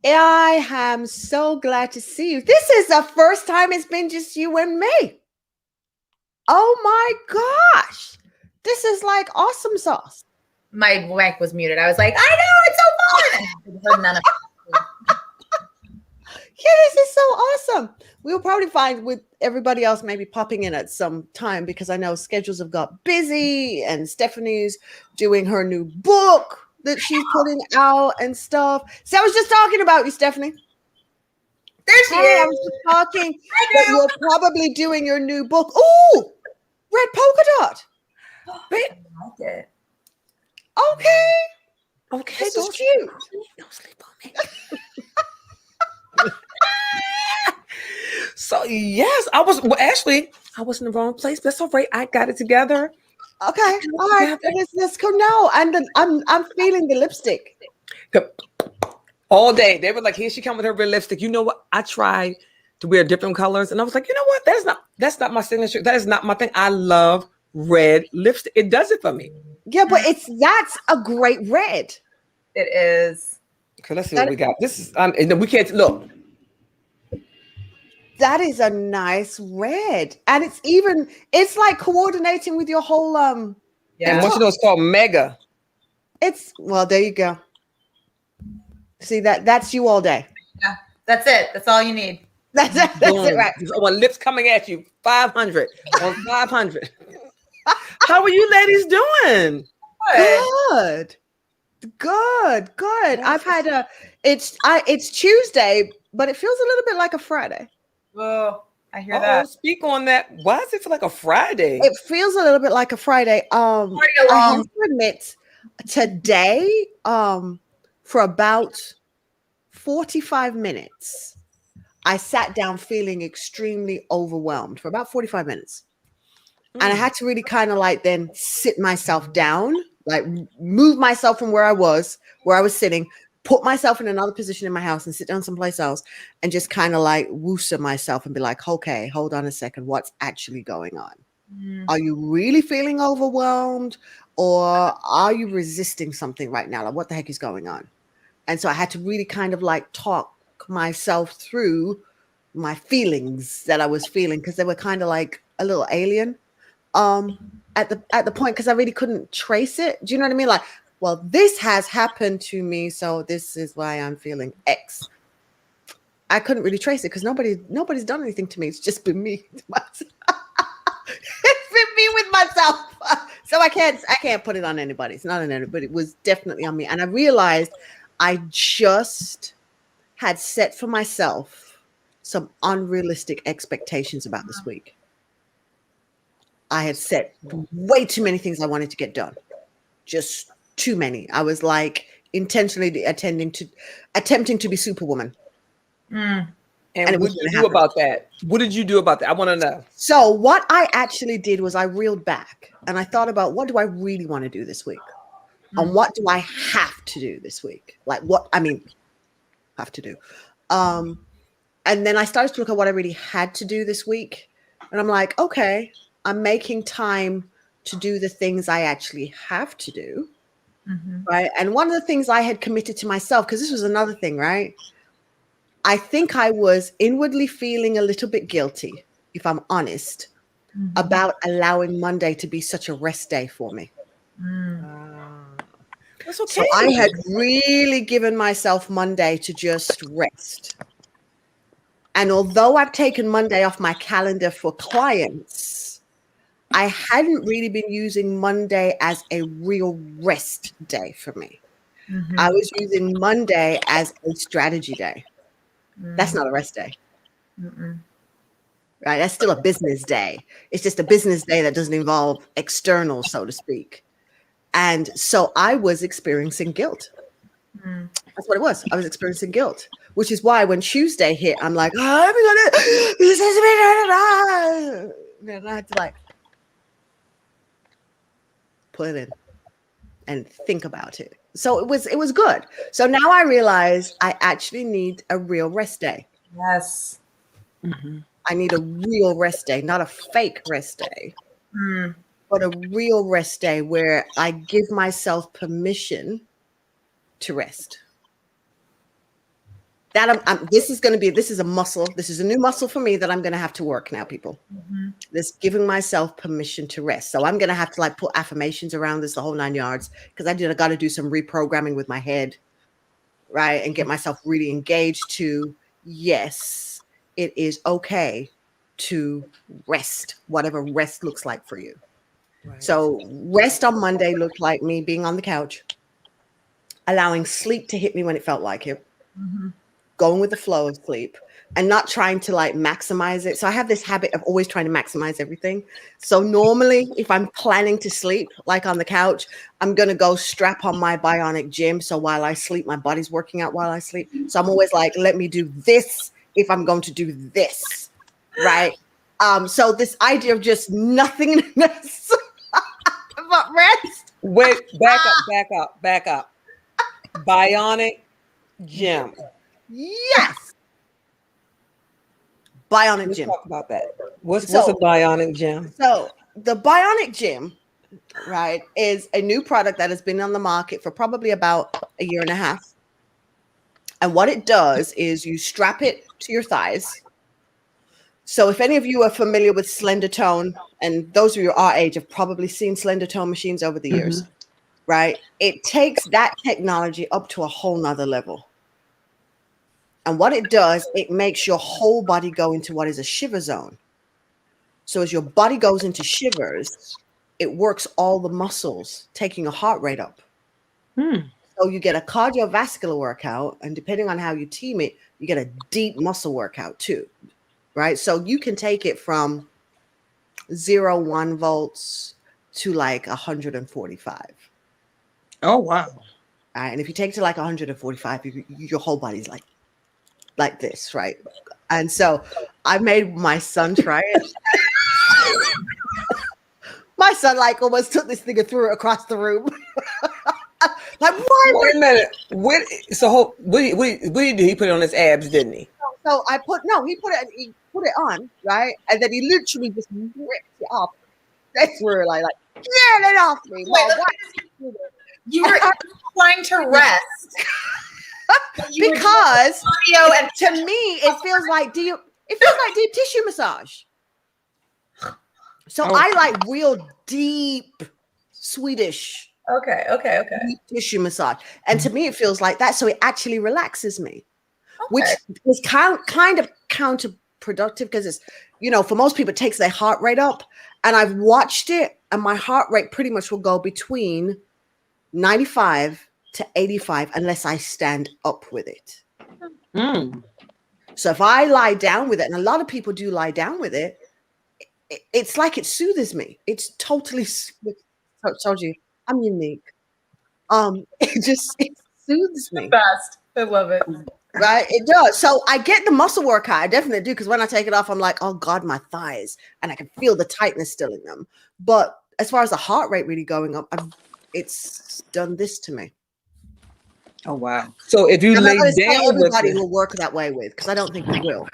I am so glad to see you. This is the first time it's been just you and me. Oh my gosh. This is like awesome sauce. My mic was muted. I was like, I know, it's so fun. I heard none of it. Yeah, this is so awesome. We'll probably find with everybody else maybe popping in at some time because I know schedules have got busy and Stephanie's doing her new book that she's putting out and stuff. So I was just talking about you, Stephanie. There she is. I was just talking that you're probably doing your new book. Ooh, red polka dot. I like it. Okay, this is cute. Don't sleep on me. So yes, I was I was in the wrong place. That's all right. I got it together. Okay, all right. Let's go now. And then I'm feeling the lipstick. All day they were like, "Here she come with her red lipstick." You know what? I tried to wear different colors, and I was like, you know what? That's not my signature. That is not my thing. I love red lipstick. It does it for me. Yeah, but that's a great red. It is. Okay, let's see what we got. This is and we can't look. That is a nice red, and it's like coordinating with your whole Yeah, and what you know, it's called Mega. Well, there you go. See that's you all day. Yeah, that's it. That's all you need. That's it, right? One lips coming at you. 500 on 500. How are you ladies doing? Good. I've had it's Tuesday, but it feels a little bit like a Friday. Oh, I hear that. Speak on that. Why does it feel like a Friday? It feels a little bit like a Friday. I have to admit, today, for about 45 minutes, I sat down feeling extremely overwhelmed for about 45 minutes. And I had to really kind of like then sit myself down, like move myself from where I was sitting, put myself in another position in my house and sit down someplace else and just kind of like woosa myself and be like, okay, hold on a second. What's actually going on? Are you really feeling overwhelmed or are you resisting something right now? Like what the heck is going on? And so I had to really kind of like talk myself through my feelings that I was feeling because they were kind of like a little alien at the point because I really couldn't trace it. Do you know what I mean? Like, well, this has happened to me, so this is why I'm feeling X. I couldn't really trace it because nobody's done anything to me. It's just been me. It's been me with myself. So I can't put it on anybody. It's not on anybody. It was definitely on me. And I realized I just had set for myself some unrealistic expectations about this week. I had set way too many things I wanted to get done. Just too many. I was like intentionally attempting to be Superwoman. And what did you do about that? What did you do about that? I want to know. So what I actually did was I reeled back and I thought about what do I really want to do this week? And what do I have to do this week? Like have to do. And then I started to look at what I really had to do this week. And I'm like, okay, I'm making time to do the things I actually have to do. Right. And one of the things I had committed to myself, because this was another thing, right? I think I was inwardly feeling a little bit guilty, if I'm honest, about allowing Monday to be such a rest day for me. That's okay. So I had really given myself Monday to just rest. And although I've taken Monday off my calendar for clients, I hadn't really been using Monday as a real rest day for me. I was using Monday as a strategy day. That's not a rest day. Right? That's still a business day. It's just a business day that doesn't involve external, so to speak. And so I was experiencing guilt. That's what it was. I was experiencing guilt, which is why when Tuesday hit, I'm like, oh, and I had to like put it in and think about it. So it was good. So now I realize I actually need a real rest day. Yes. I need a real rest day, not a fake rest day, but a real rest day where I give myself permission to rest. That this is a muscle. This is a new muscle for me that I'm going to have to work now, people. This giving myself permission to rest. So I'm going to have to like put affirmations around this, the whole 9 yards, because I got to do some reprogramming with my head, right? And get myself really engaged to, yes, it is okay to rest, whatever rest looks like for you. Right. So rest on Monday looked like me being on the couch, allowing sleep to hit me when it felt like it. Going with the flow of sleep and not trying to like maximize it. So I have this habit of always trying to maximize everything. So normally if I'm planning to sleep, like on the couch, I'm going to go strap on my bionic gym. So while I sleep, my body's working out while I sleep. So I'm always like, let me do this if I'm going to do this. Right. So this idea of just nothingness but rest. Wait, back up. Bionic gym. Yes. Bionic Let's gym. talk about that. What's a bionic gym? So the bionic gym, right, is a new product that has been on the market for probably about a year and a half. And what it does is you strap it to your thighs. So if any of you are familiar with Slender Tone, and those of you our age have probably seen Slender Tone machines over the years, right? It takes that technology up to a whole nother level. And what it does, it makes your whole body go into what is a shiver zone. So as your body goes into shivers, it works all the muscles, taking your heart rate up. So you get a cardiovascular workout, and depending on how you team it, you get a deep muscle workout too, right? So you can take it from 0.1 volts to like 145. Oh, wow. All right. And if you take it to like 145, your whole body's like this, right? And so I made my son try it. My son like almost took this thing and threw it across the room. Like, why? Wait a minute. What did he put it on his abs, didn't he? So he put it on, right? And then he literally just ripped it off. That's where like get it off me. Wait, you were trying to rest. Because to me it feels like deep tissue massage. So I like real deep Swedish deep tissue massage, and to me it feels like that. So it actually relaxes me, which is kind of counterproductive because it's, for most people it takes their heart rate up, and I've watched it and my heart rate pretty much will go between 95 to 85 unless I stand up with it. So if I lie down with it, and a lot of people do lie down with it, it's like it soothes me. It's totally, I told you, I'm unique. It soothes me. The best. I love it. Right? It does. So I get the muscle workout. I definitely do, because when I take it off, I'm like, oh God, my thighs. And I can feel the tightness still in them. But as far as the heart rate really going up, it's done this to me. Oh, wow. So if you lay down everybody will work that way with, because I don't think we will.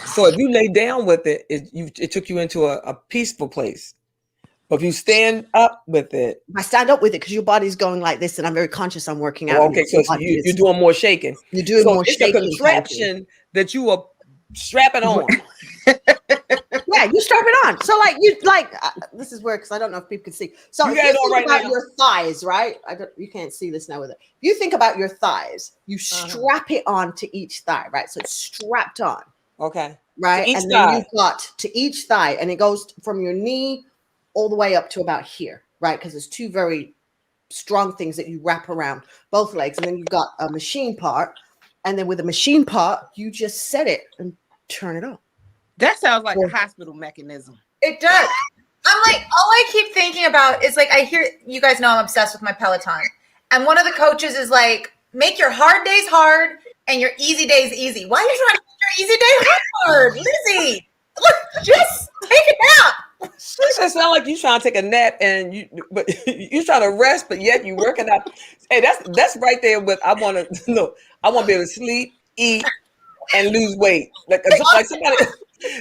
So if you lay down with it, it took you into a peaceful place. But if you stand up with it. I stand up with it because your body's going like this, and I'm very conscious I'm working out. Okay, so you're doing more shaking. You're doing more shaking. It's a contraption that you are strapping on. Yeah, you strap it on. So this is where, because I don't know if people can see. So you think about your thighs, right? You can't see this now with it. You think about your thighs. You strap it on to each thigh, right? So it's strapped on. Okay. Right. And then you've got to each thigh, and it goes from your knee all the way up to about here, right? Because it's two very strong things that you wrap around both legs, and then you've got a machine part, and then with a machine part, you just set it and turn it on. That sounds like a hospital mechanism. It does. I'm like, all I keep thinking about is like, I hear you guys know I'm obsessed with my Peloton, and one of the coaches is like, make your hard days hard and your easy days easy. Why are you trying to make your easy day hard, Lizzy? Look, just take a nap. It sounds like you trying to take a nap and you trying to rest, but yet you working out. Hey, that's right there. But I want to look. I want to be able to sleep, eat, and lose weight. Like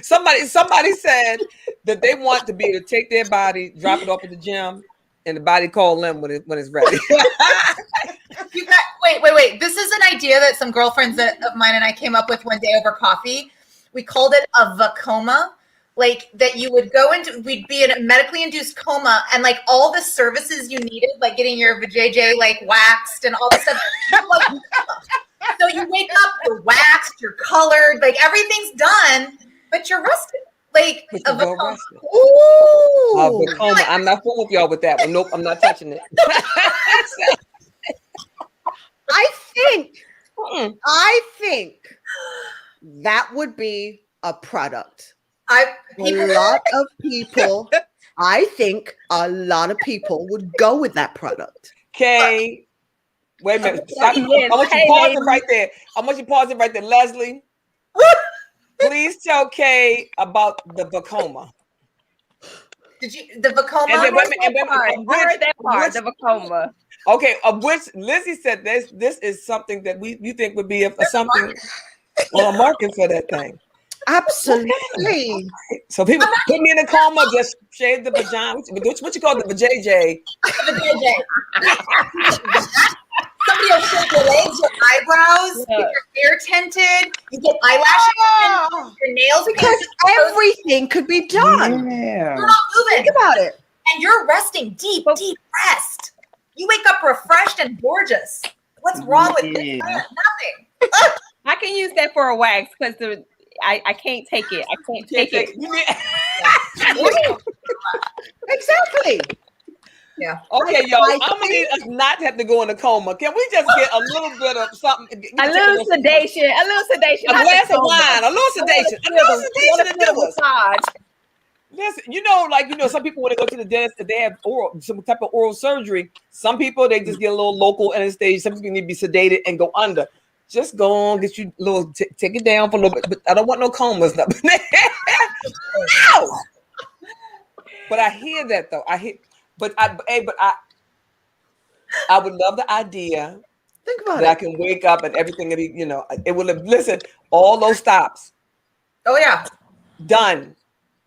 somebody said that they want to be able to take their body, drop it off at the gym, and the body call them when it's ready. Wait. This is an idea that some girlfriends of mine and I came up with one day over coffee. We called it a vacoma. Like that you would go into, we'd be in a medically induced coma, and like all the services you needed, like getting your vajayjay like waxed and all the stuff. So you wake up, you're waxed, you're colored, like everything's done, but you're rested. Like a vacoma. Ooh, vacoma. I'm not fooling with y'all with that one. Nope, I'm not touching it. I think that would be a product. I think a lot of people would go with that product. Okay. Wait a minute. Stop. I want you pausing right there. I want you pausing right there. Leslie, please tell Kay about the vacoma. Did you the vacoma? I heard that part, the vacoma. Okay, of which Lizzy said this is something that you think would be something on a market for that thing. Absolutely. So people put me in a coma, just shave the vagina. What you call the vajayjay? Somebody will shave your legs, your eyebrows, get your hair tinted, you get eyelashes, your nails. Because everything could be done. Yeah. You're not moving. Think about it. And you're resting deep rest. You wake up refreshed and gorgeous. What's wrong with this? Nothing. I can use that for a wax because I can't take it. I can't take it. Exactly. Yeah. Okay, y'all. I'm gonna need us not to have to go in a coma. Can we just get a little bit of something? A little sedation. A glass of wine. A little sedation. A little sedation to do us. Listen, some people when they go to the dentist, they have some type of oral surgery. Some people they just get a little local anesthesia. Some people need to be sedated and go under. Just go on, get you a little, take it down for a little bit. But I don't want no comas. No. But I hear that though. I would love the idea. Think about that I can wake up and everything will be, it will have, listen, all those stops. Oh yeah. Done.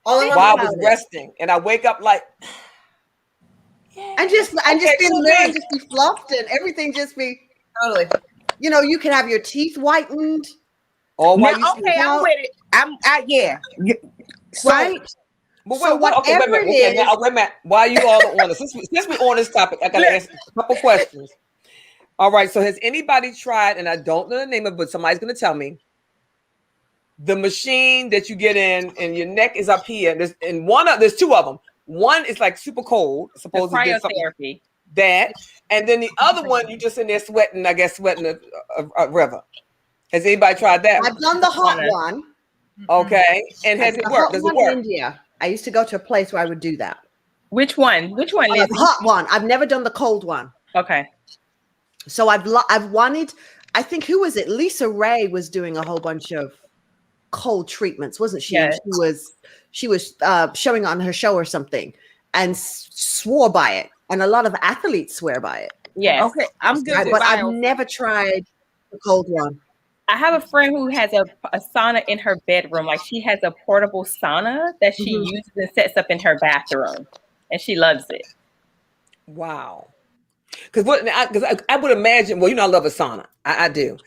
While I was resting. And I wake up like and just be fluffed and everything just be totally. You can have your teeth whitened. I'm with it. Yeah. Right. But wait a minute. Why are you all on this? Since we're on this topic, I gotta ask a couple questions. All right. So has anybody tried, and I don't know the name of it, but somebody's gonna tell me, the machine that you get in and your neck is up here. There's two of them. One is like super cold, supposed to get something. That, and then the other one you just in there sweating a river. Has anybody tried that? I've done the hot one. Okay, and has it worked? Does it work? In India, I used to go to a place where I would do that. Which one? The hot one. I've never done the cold one. Okay. So I've wanted. I think who was it? Lisa Ray was doing a whole bunch of cold treatments, wasn't she? Yes. She was showing on her show or something, and swore by it. And a lot of athletes swear by it. Yes. Okay, I'm good. But I've never tried the cold one. I have a friend who has a sauna in her bedroom. Like she has a portable sauna that she uses and sets up in her bathroom, and she loves it. Wow. Because I would imagine. Well, I love a sauna. I do.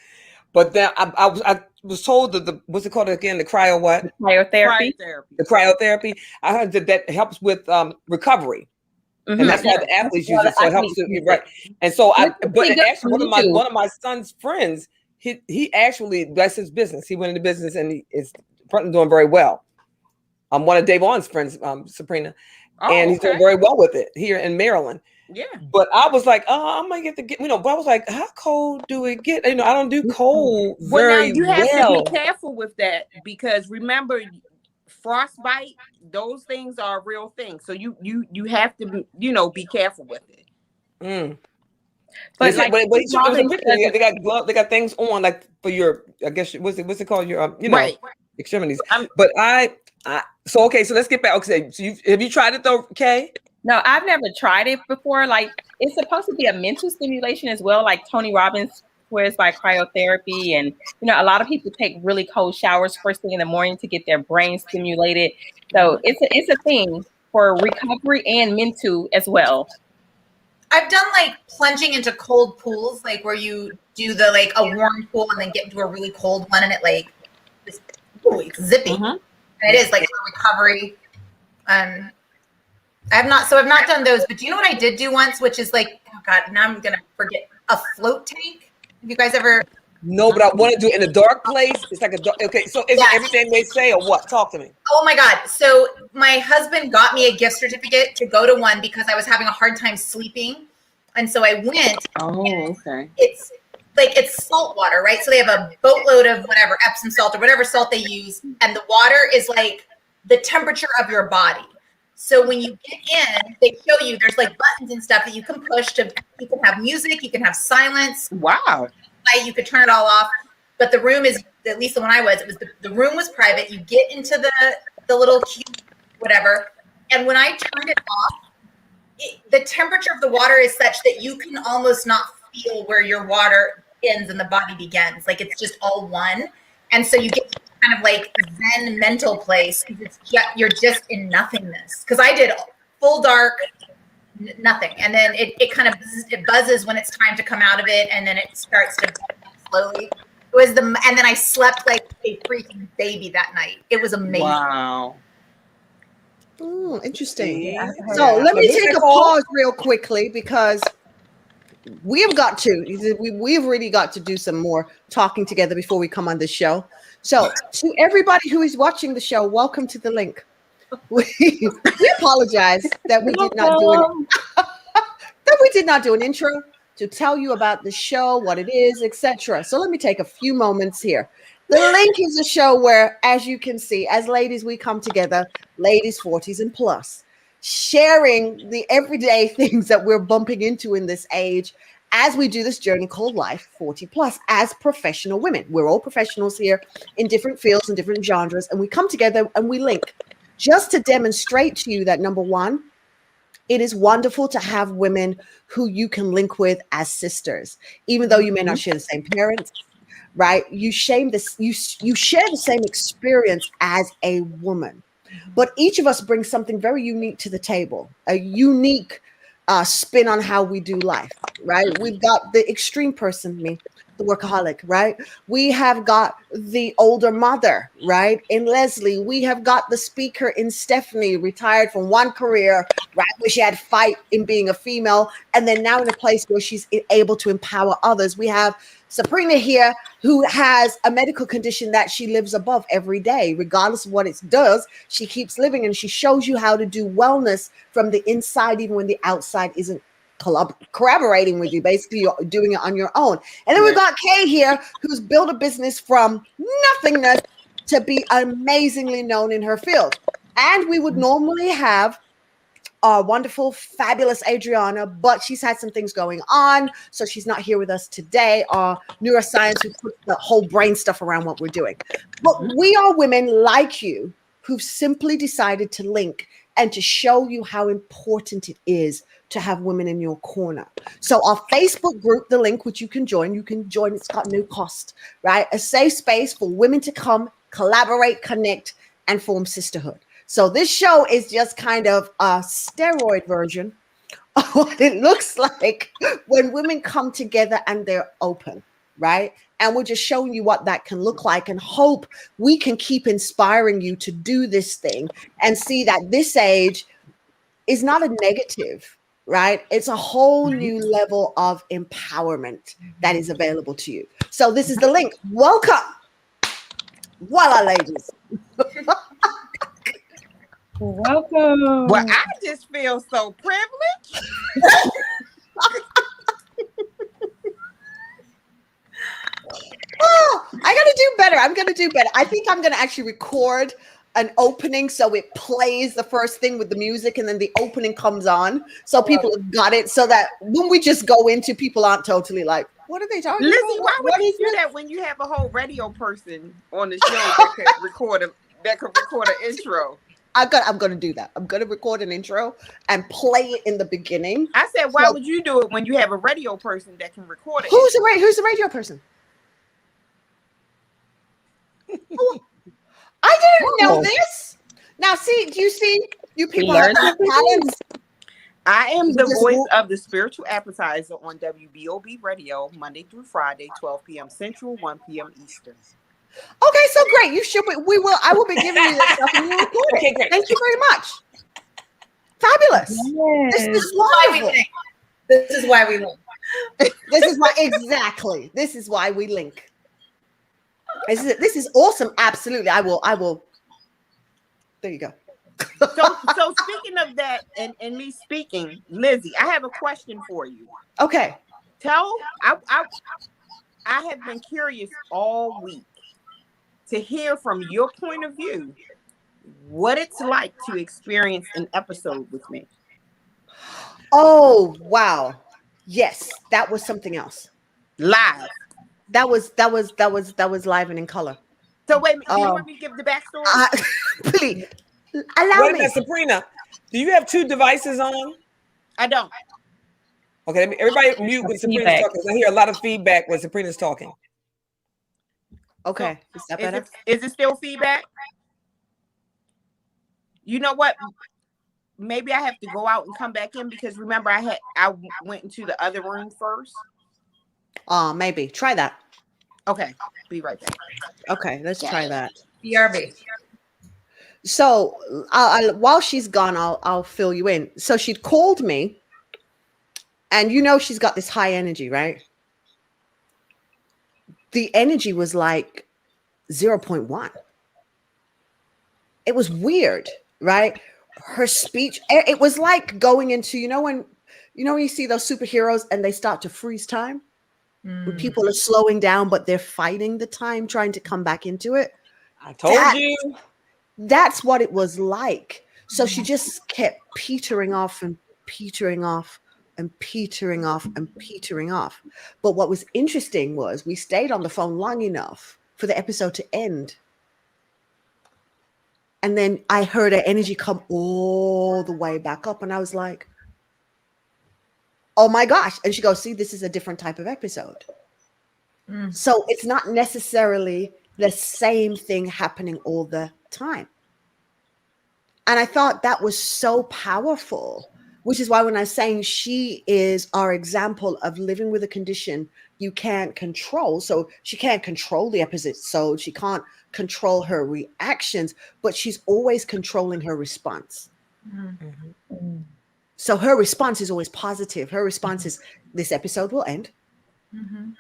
But then I was told that what's it called again? The cryo what? Cryotherapy. The cryotherapy. I heard that helps with recovery. Mm-hmm. And that's why the athletes use it, so it helps to right. And so, actually, one of my son's friends, he actually that's his business. He went into business and he is doing very well. One of Dave Vaughn's friends, Sabrina, and he's doing very well with it here in Maryland. Yeah. But I was like, oh, I might get to get, but I was like, how cold do it get? I don't do cold Well, now you have to be well. careful with that, because remember, frostbite, those things are a real thing. So you have to, be careful with it. Mm. But They like it was a Robin picture. doesn't- They got gloves. They got things on, like for your, I guess, what's it called? Your, Right. extremities. But so okay, so let's get back. Okay, so have you tried it though, Kay? No, I've never tried it before. Like, it's supposed to be a mental stimulation as well. Like Tony Robbins swears by cryotherapy, and a lot of people take really cold showers first thing in the morning to get their brain stimulated. So it's a thing for recovery and mental as well. I've done like plunging into cold pools, like where you do the like a warm pool and then get into a really cold one, and it like it's zippy, and it is like for recovery. I've not done those, but do you know what I did do once, which is like, oh God, now I'm gonna forget, a float tank. Have you guys ever? No, but I want to do it in a dark place. It's like okay. So is it everything they say or what? Talk to me. Oh my God. So my husband got me a gift certificate to go to one because I was having a hard time sleeping. And so I went. Oh, okay. It's salt water, right? So they have a boatload of whatever, Epsom salt or whatever salt they use. And the water is like the temperature of your body. So when you get in, they show you there's like buttons and stuff that you can push you can have music, you can have silence. Wow. You could turn it all off. But the room is, at least the one I was, the room was private. You get into the little cube, whatever. And when I turned it off, the temperature of the water is such that you can almost not feel where your water ends and the body begins. Like it's just all one. And so you get kind of like Zen mental place. You're just in nothingness. Because I did full dark, nothing. And then it kind of buzzes when it's time to come out of it. And then it starts to slowly. And then I slept like a freaking baby that night. It was amazing. Wow. Oh, interesting. Yeah. So let me take a pause real quickly, because we've really got to do some more talking together before we come on the show. So to everybody who is watching the show, welcome to the link. We apologize that we did not do an intro to tell you about the show, what it is, etc. So let me take a few moments here. The link is a show where, as you can see, as ladies, we come together, ladies 40s and plus, sharing the everyday things that we're bumping into in this age as we do this journey called life 40 plus as professional women. We're all professionals here in different fields and different genres, and we come together and we link just to demonstrate to you that, number one, it is wonderful to have women who you can link with as sisters, even though you may not share the same parents, right? You share the same experience as a woman, but each of us brings something very unique to the table, a unique spin on how we do life, right? We've got the extreme person, me, the workaholic, right? We have got the older mother, right? In Leslie, we have got the speaker in Stephanie, retired from one career, right? Where she had fight in being a female, and then now in a place where she's able to empower others. We have Sabrina here, who has a medical condition that she lives above every day. Regardless of what it does, she keeps living, and she shows you how to do wellness from the inside, even when the outside isn't collaborating with you. Basically, you're doing it on your own. And then we've got Kay here, who's built a business from nothingness to be amazingly known in her field. And we would normally have our wonderful, fabulous Adriana, but she's had some things going on, so she's not here with us today. Our neuroscience, who puts the whole brain stuff around what we're doing. But we are women like you who've simply decided to link and to show you how important it is to have women in your corner. So our Facebook group, the link, which you can join, it's got no cost, right? A safe space for women to come, collaborate, connect, and form sisterhood. So this show is just kind of a steroid version of what it looks like when women come together and they're open, right? And we're just showing you what that can look like, and hope we can keep inspiring you to do this thing and see that this age is not a negative, right? It's a whole new level of empowerment that is available to you. So this is the link. Welcome. Voila, ladies. Welcome. Well, I just feel so privileged. Oh, I gotta do better. I'm gonna do better. I think I'm gonna actually record an opening so it plays the first thing with the music and then the opening comes on so people have got it so that when we just go into, people aren't totally like, what are they talking Lizzy, about? why would What you is do this? that when you have a whole radio person on the show that could record an intro? I'm gonna do that. I'm gonna record an intro and play it in the beginning. I said, why So- would you do it when you have a radio person that can record it? Who's the radio person? Oh, I didn't know this. Now, see, do you see? You people have talents. I am the Just voice move- of the spiritual appetizer on WBOB Radio, Monday through Friday, 12 p.m. Central, 1 p.m. Eastern. Okay, so great. You should. We will. I will be giving you this stuff and you record it. Okay, great. Thank you very much. Fabulous. Yes. This is Why we wonderful. link. This is why we link. This is why exactly. This is why we link. This is awesome. Absolutely. I will. There you go. So speaking of that and me speaking, Lizzy, I have a question for you. Okay. I have been curious all week to hear from your point of view what it's like to experience an episode with me. Oh wow. Yes, that was something else. Live. That was live and in color. So wait a minute, do you want me to give the backstory? Please allow Wait a me. minute, Sabrina. Do you have two devices on? I don't. Okay, everybody mute when Sabrina's Feedback. talking. I hear a lot of feedback when Sabrina's talking. Okay, is that better? Is it still feedback? You know what? Maybe I have to go out and come back in because remember I went into the other room first. Maybe try that. Okay, be right back. Okay, let's try that. BRB. So while she's gone, I'll fill you in. So she'd called me, and she's got this high energy, right? The energy was like 0.1. It was weird, right? Her speech, it was like going into, when you see those superheroes and they start to freeze time, when people are slowing down, but they're fighting the time, trying to come back into it. I told you. That's what it was like. So she just kept petering off and petering off and petering off and petering off. But what was interesting was we stayed on the phone long enough for the episode to end. And then I heard her energy come all the way back up. And I was like, oh my gosh. And she goes, see, this is a different type of episode. So it's not necessarily the same thing happening all the time. And I thought that was so powerful, which is why when I was saying she is our example of living with a condition you can't control. So she can't control the episode. She can't control her reactions, but she's always controlling her response. Mm-hmm. So her response is always positive. Her response is, this episode will end. Mm-hmm.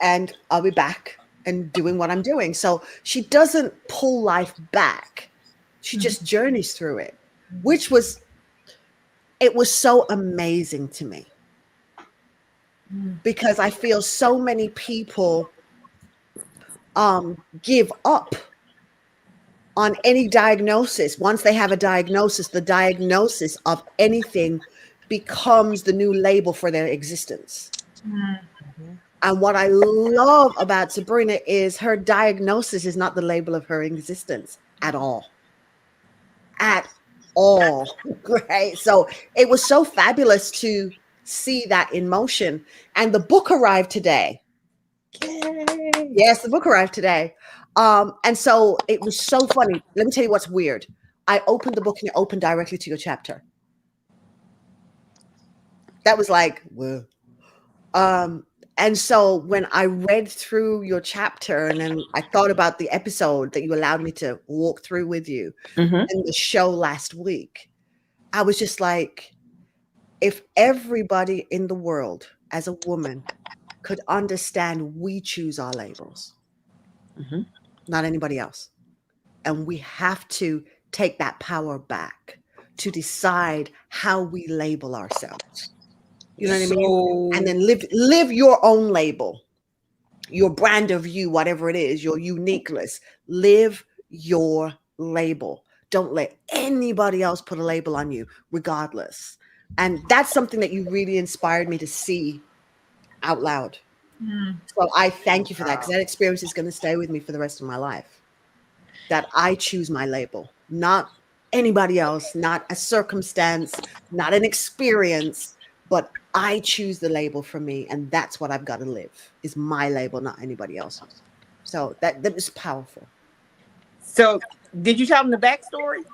And I'll be back and doing what I'm doing. So she doesn't pull life back. She just journeys through it, which was so amazing to me. Because I feel so many people give up on any diagnosis. Once they have a diagnosis, the diagnosis of anything becomes the new label for their existence. Mm-hmm. And what I love about Sabrina is her diagnosis is not the label of her existence at all. At all. Right? So it was so fabulous to see that in motion. And the book arrived today. Yay. Yes, the book arrived today. And so it was so funny. Let me tell you what's weird. I opened the book and it opened directly to your chapter. That was like, whoa. And so when I read through your chapter and then I thought about the episode that you allowed me to walk through with you in the show last week, I was just like, if everybody in the world as a woman could understand we choose our labels, not anybody else. And we have to take that power back to decide how we label ourselves. You know what I mean? And then live your own label, your brand of you, whatever it is, your uniqueness. Live your label. Don't let anybody else put a label on you, regardless. And that's something that you really inspired me to see out loud. So I thank you for that, because that experience is going to stay with me for the rest of my life. That I choose my label, not anybody else, not a circumstance, not an experience, but I choose the label for me, and that's what I've got to live, is my label, not anybody else's. So that is powerful. So did you tell them the backstory?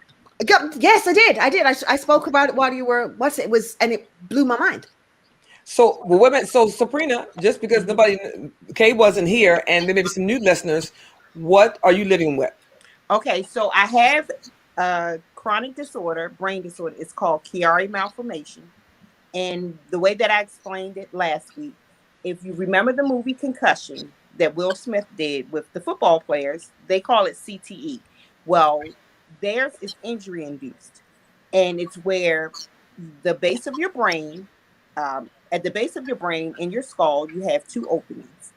Yes, I did. I spoke about it while you were, and it blew my mind. So, well, wait a minute. So, Sabrina, just because Kay wasn't here, and there may be some new listeners, what are you living with? Okay, so I have a chronic disorder, brain disorder. It's called Chiari malformation. And the way that I explained it last week, if you remember the movie Concussion that Will Smith did with the football players, they call it CTE. Well, theirs is injury induced. And it's where the base of your brain, at the base of your brain in your skull, you have two openings.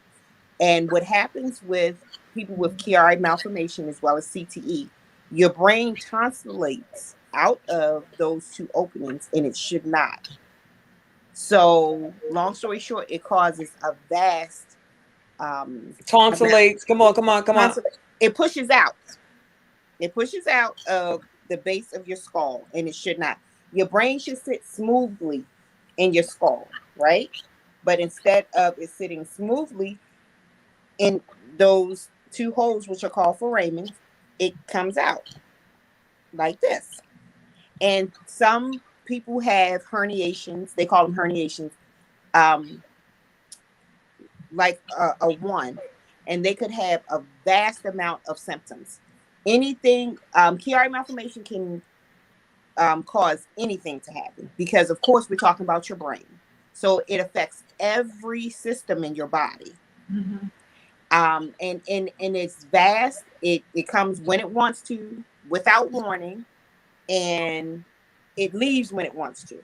And what happens with people with Chiari malformation as well as CTE, your brain tonsillates out of those two openings, and it should not. So, long story short, it causes a vast Tonsillates. Come on. It pushes out. It pushes out of the base of your skull, and it should not. Your brain should sit smoothly in your skull, right? But instead of it sitting smoothly in those two holes, which are called foramens, it comes out like this. And some people have herniations. They call them herniations, like a one, and they could have a vast amount of symptoms. Anything, Chiari malformation can cause anything to happen, because of course we're talking about your brain, so it affects every system in your body. And it's vast. It comes when it wants to, without warning, and it leaves when it wants to.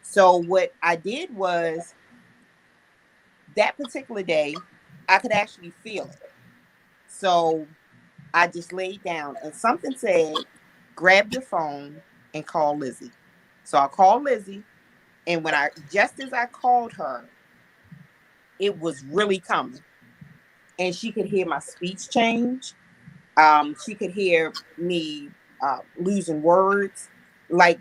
So what I did was, that particular day, I could actually feel it. So I just laid down, and something said, grab your phone and call Lizzy. So I called Lizzy, and just as I called her, it was really coming. And she could hear my speech change. She could hear me losing words. Like,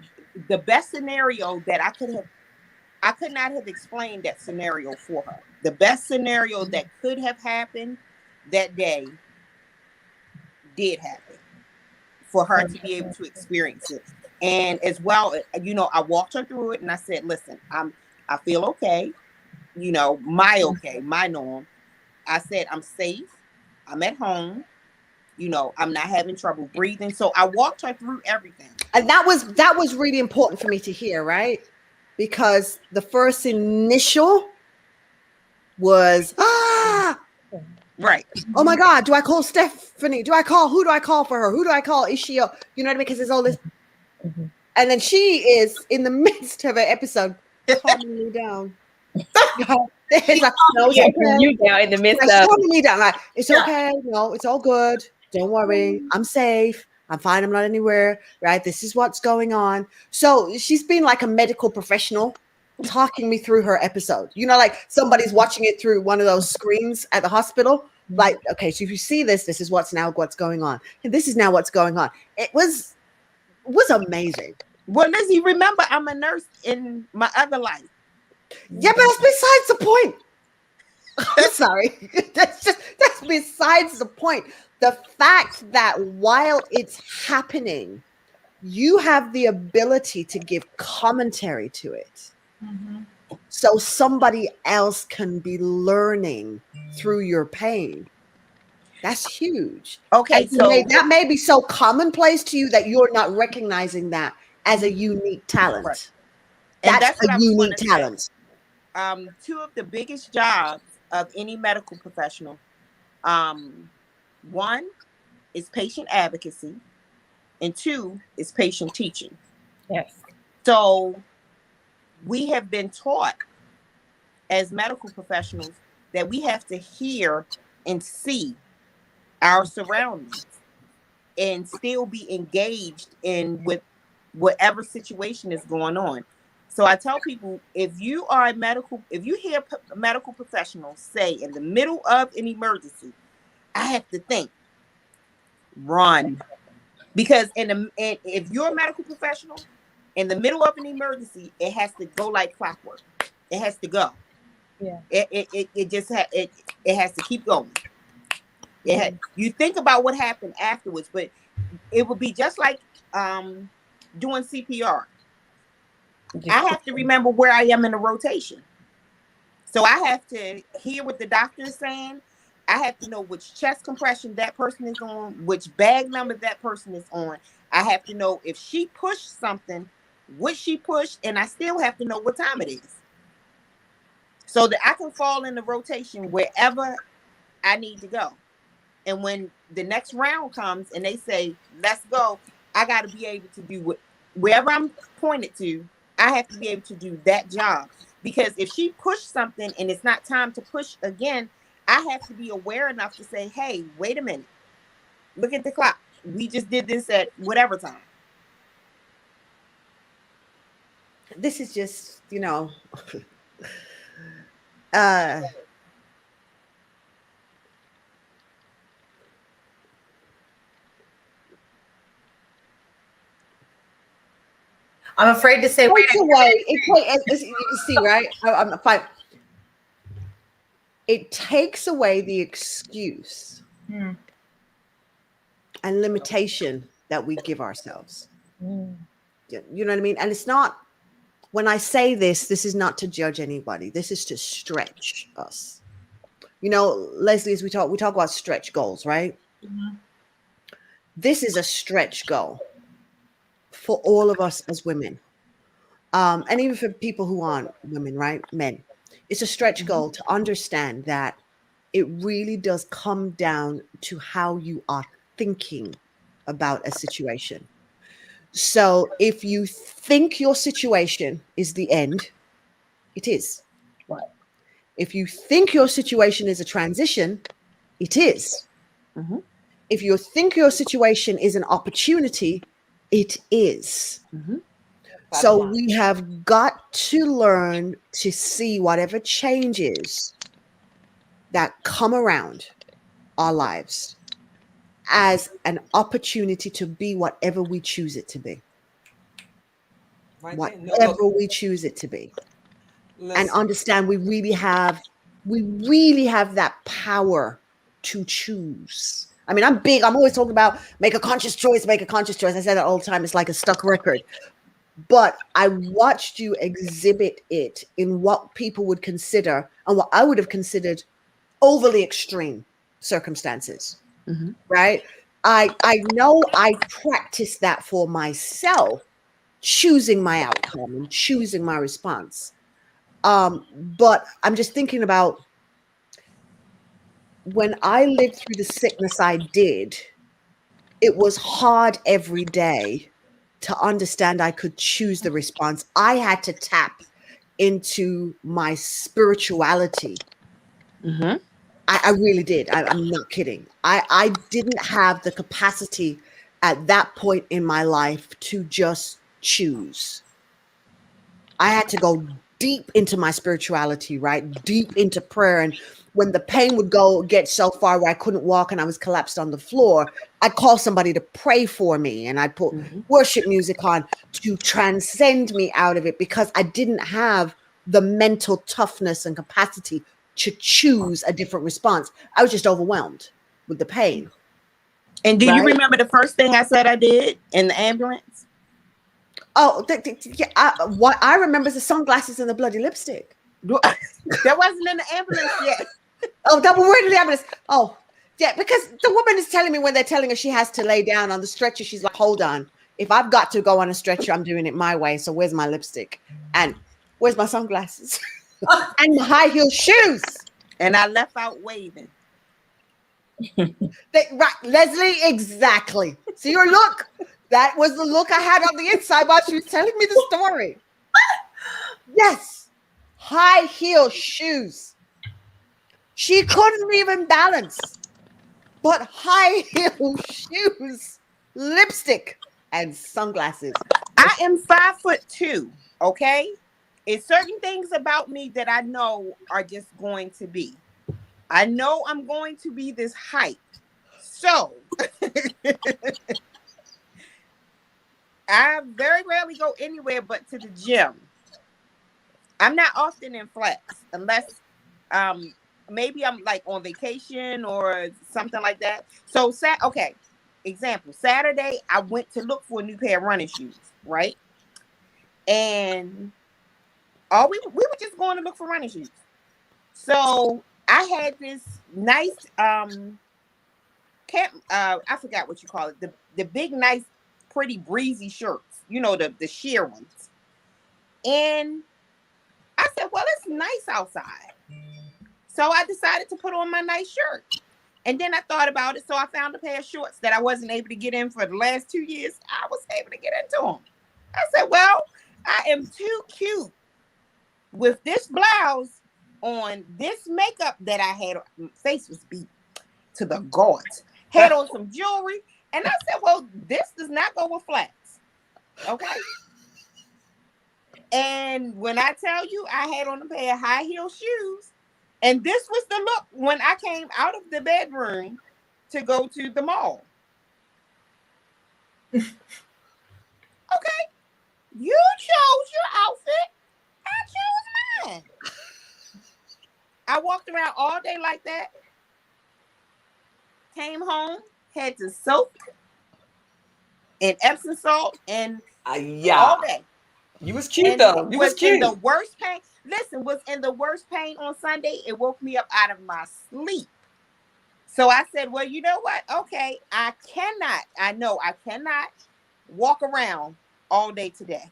the best scenario that I could not have explained that scenario for her. The best scenario that could have happened that day did happen for her to be able to experience it. And as well, I walked her through it, and I said, listen, I feel okay. My norm. I said, I'm safe. I'm at home. I'm not having trouble breathing. So I walked her through everything. And that was really important for me to hear, right? Because the first initial was, right. Oh my God, do I call Stephanie? Who do I call for her? Who do I call? Is she, you know what I mean? Because there's all this. And then she is in the midst of an episode calming me down. It's like, no, it's okay. You down in the midst She's of calming me down. Like, it's okay. No, it's all good. Don't worry. I'm safe. I'm fine. I'm not anywhere. Right. This is what's going on. So she's been like a medical professional talking me through her episode. Like somebody's watching it through one of those screens at the hospital. Like, okay, so if you see this is what's going on. And this is now what's going on. It was amazing. Well, Lizzy, remember, I'm a nurse in my other life. Yeah, but that's besides the point. I'm sorry. That's besides the point. The fact that while it's happening, you have the ability to give commentary to it. So somebody else can be learning through your pain. That's huge. Okay, so that may be so commonplace to you that you're not recognizing that as a unique talent. Right. And that's a unique talent. Two of the biggest jobs of any medical professional, one is patient advocacy, and 2 is patient teaching. Yes. So we have been taught as medical professionals that we have to hear and see our surroundings and still be engaged in with whatever situation is going on. So I tell people, if you hear medical professionals say in the middle of an emergency, I have to think, run. Because if you're a medical professional, in the middle of an emergency, it has to go like clockwork. It has to go. Yeah. It has to keep going. You think about what happened afterwards, but it would be just like doing CPR. I have to remember where I am in the rotation. So I have to hear what the doctor is saying. I have to know which chest compression that person is on, which bag number that person is on. I have to know if she pushed something, what she pushed, and I still have to know what time it is. So that I can fall in the rotation wherever I need to go. And when the next round comes and they say, let's go, I got to be able to do wherever I'm pointed to, I have to be able to do that job. Because if she pushed something and it's not time to push again, I have to be aware enough to say, hey, wait a minute. Look at the clock. We just did this at whatever time. This is just, I'm afraid to say. Takes away. You see, right? I'm fine. It takes away the excuse and limitation that we give ourselves. You know what I mean? And it's not. When I say this is not to judge anybody. This is to stretch us. Leslie, as we talk about stretch goals, right? Mm-hmm. This is a stretch goal for all of us as women. And even for people who aren't women, right? Men. It's a stretch goal to understand that it really does come down to how you are thinking about a situation. So if you think your situation is the end, it is. Right. If you think your situation is a transition, it is. Mm-hmm. If you think your situation is an opportunity, it is. Mm-hmm. So we have got to learn to see whatever changes that come around our lives as an opportunity to be whatever we choose it to be. Whatever we choose it to be. And understand we really have that power to choose. I mean, I'm always talking about make a conscious choice. I say that all the time. It's like a stuck record. But I watched you exhibit it in what people would consider and what I would have considered overly extreme circumstances, right? I know I practiced that for myself, choosing my outcome and choosing my response. But I'm just thinking about when I lived through the sickness I did, it was hard every day to understand I could choose the response. I had to tap into my spirituality. Mm-hmm. I really did. I'm not kidding. I didn't have the capacity at that point in my life to just choose. I had to go deep into my spirituality, right? Deep into prayer. And when the pain would get so far where I couldn't walk and I was collapsed on the floor, I'd call somebody to pray for me and I'd put worship music on to transcend me out of it because I didn't have the mental toughness and capacity to choose a different response. I was just overwhelmed with the pain. And do you remember the first thing I said I did in the ambulance? Oh, what I remember is the sunglasses and the bloody lipstick. That wasn't in the ambulance yet. Oh, that was in the ambulance. Oh, yeah, because the woman is telling me when they're telling her she has to lay down on the stretcher, she's like, hold on. If I've got to go on a stretcher, I'm doing it my way. So where's my lipstick? And where's my sunglasses? And my high heel shoes. And I left out waving. Right, Leslie, exactly. See your look? That was the look I had on the inside while she was telling me the story. Yes. High heel shoes. She couldn't even balance. But high heel shoes, lipstick, and sunglasses. I am 5'2". Okay, it's certain things about me that I know are just going to be. I know I'm going to be this height, so I very rarely go anywhere but to the gym. I'm not often in flats unless um maybe I'm like on vacation or something like that. So okay, example, Saturday I went to look for a new pair of running shoes, right? And all we were just going to look for running shoes. So I had this nice I forgot what you call it, the big nice pretty breezy shirts, you know, the sheer ones. And I said, well, it's nice outside. So I decided to put on my nice shirt. And then I thought about it. So I found a pair of shorts that I wasn't able to get in for the last 2 years. I was able to get into them. I said, well, I am too cute with this blouse on, this makeup that I had. My face was beat to the gods. Had on some jewelry. And I said, well, this does not go with flats. Okay. And when I tell you I had on a pair of high heel shoes, and this was the look when I came out of the bedroom to go to the mall. Okay. You chose your outfit. I chose mine. I walked around all day like that. Came home, had to soak in Epsom salt and all day. You was cute and though. You was cute. In the worst pain. Listen, was in the worst pain on Sunday. It woke me up out of my sleep. So I said, well, you know what? Okay, I cannot walk around all day today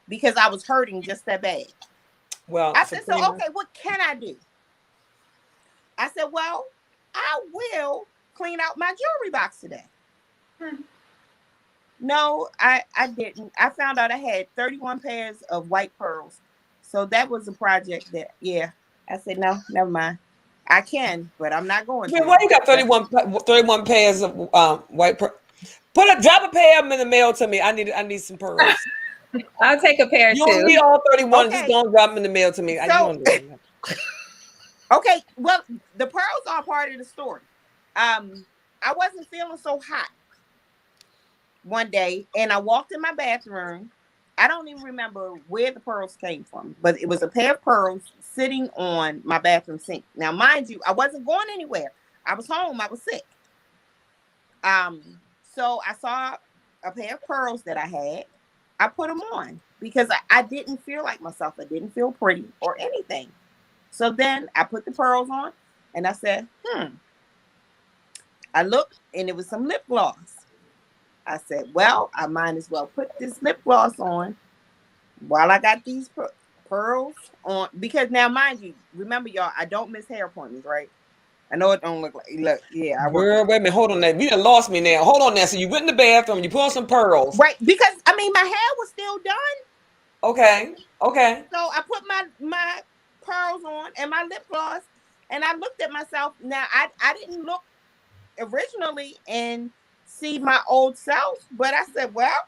because I was hurting just that bad. Well, I said, so okay, what can I do? I said, well, I will clean out my jewelry box today. No, I didn't. I found out I had 31 pairs of white pearls. So that was a project that, I said, no, never mind. I can, but I'm not going to. Why you got 31 pairs of white pearls? Drop a pair of them in the mail to me. I need some pearls. I'll take a pair You too. don't need all 31. Okay. Just don't drop them in the mail to me. So, okay, well, the pearls are part of the story. I wasn't feeling so hot one day, and I walked in my bathroom. I don't even remember where the pearls came from, but it was a pair of pearls sitting on my bathroom sink. Now, mind you, I wasn't going anywhere. I was home. I was sick. So I saw a pair of pearls that I had. I put them on because I didn't feel like myself. I didn't feel pretty or anything. So then I put the pearls on and I said, I looked and it was some lip gloss. I said, well, I might as well put this lip gloss on while I got these pearls on. Because now, mind you, remember, y'all, I don't miss hair appointments, right? I know it don't look like, I work. Girl, wait a minute, hold on there. You done lost me now. Hold on there. So you went in the bathroom, you put on some pearls. Right, because, I mean, my hair was still done. Okay. So I put my pearls on and my lip gloss, and I looked at myself. Now, I didn't look originally and see my old self, but I said, well,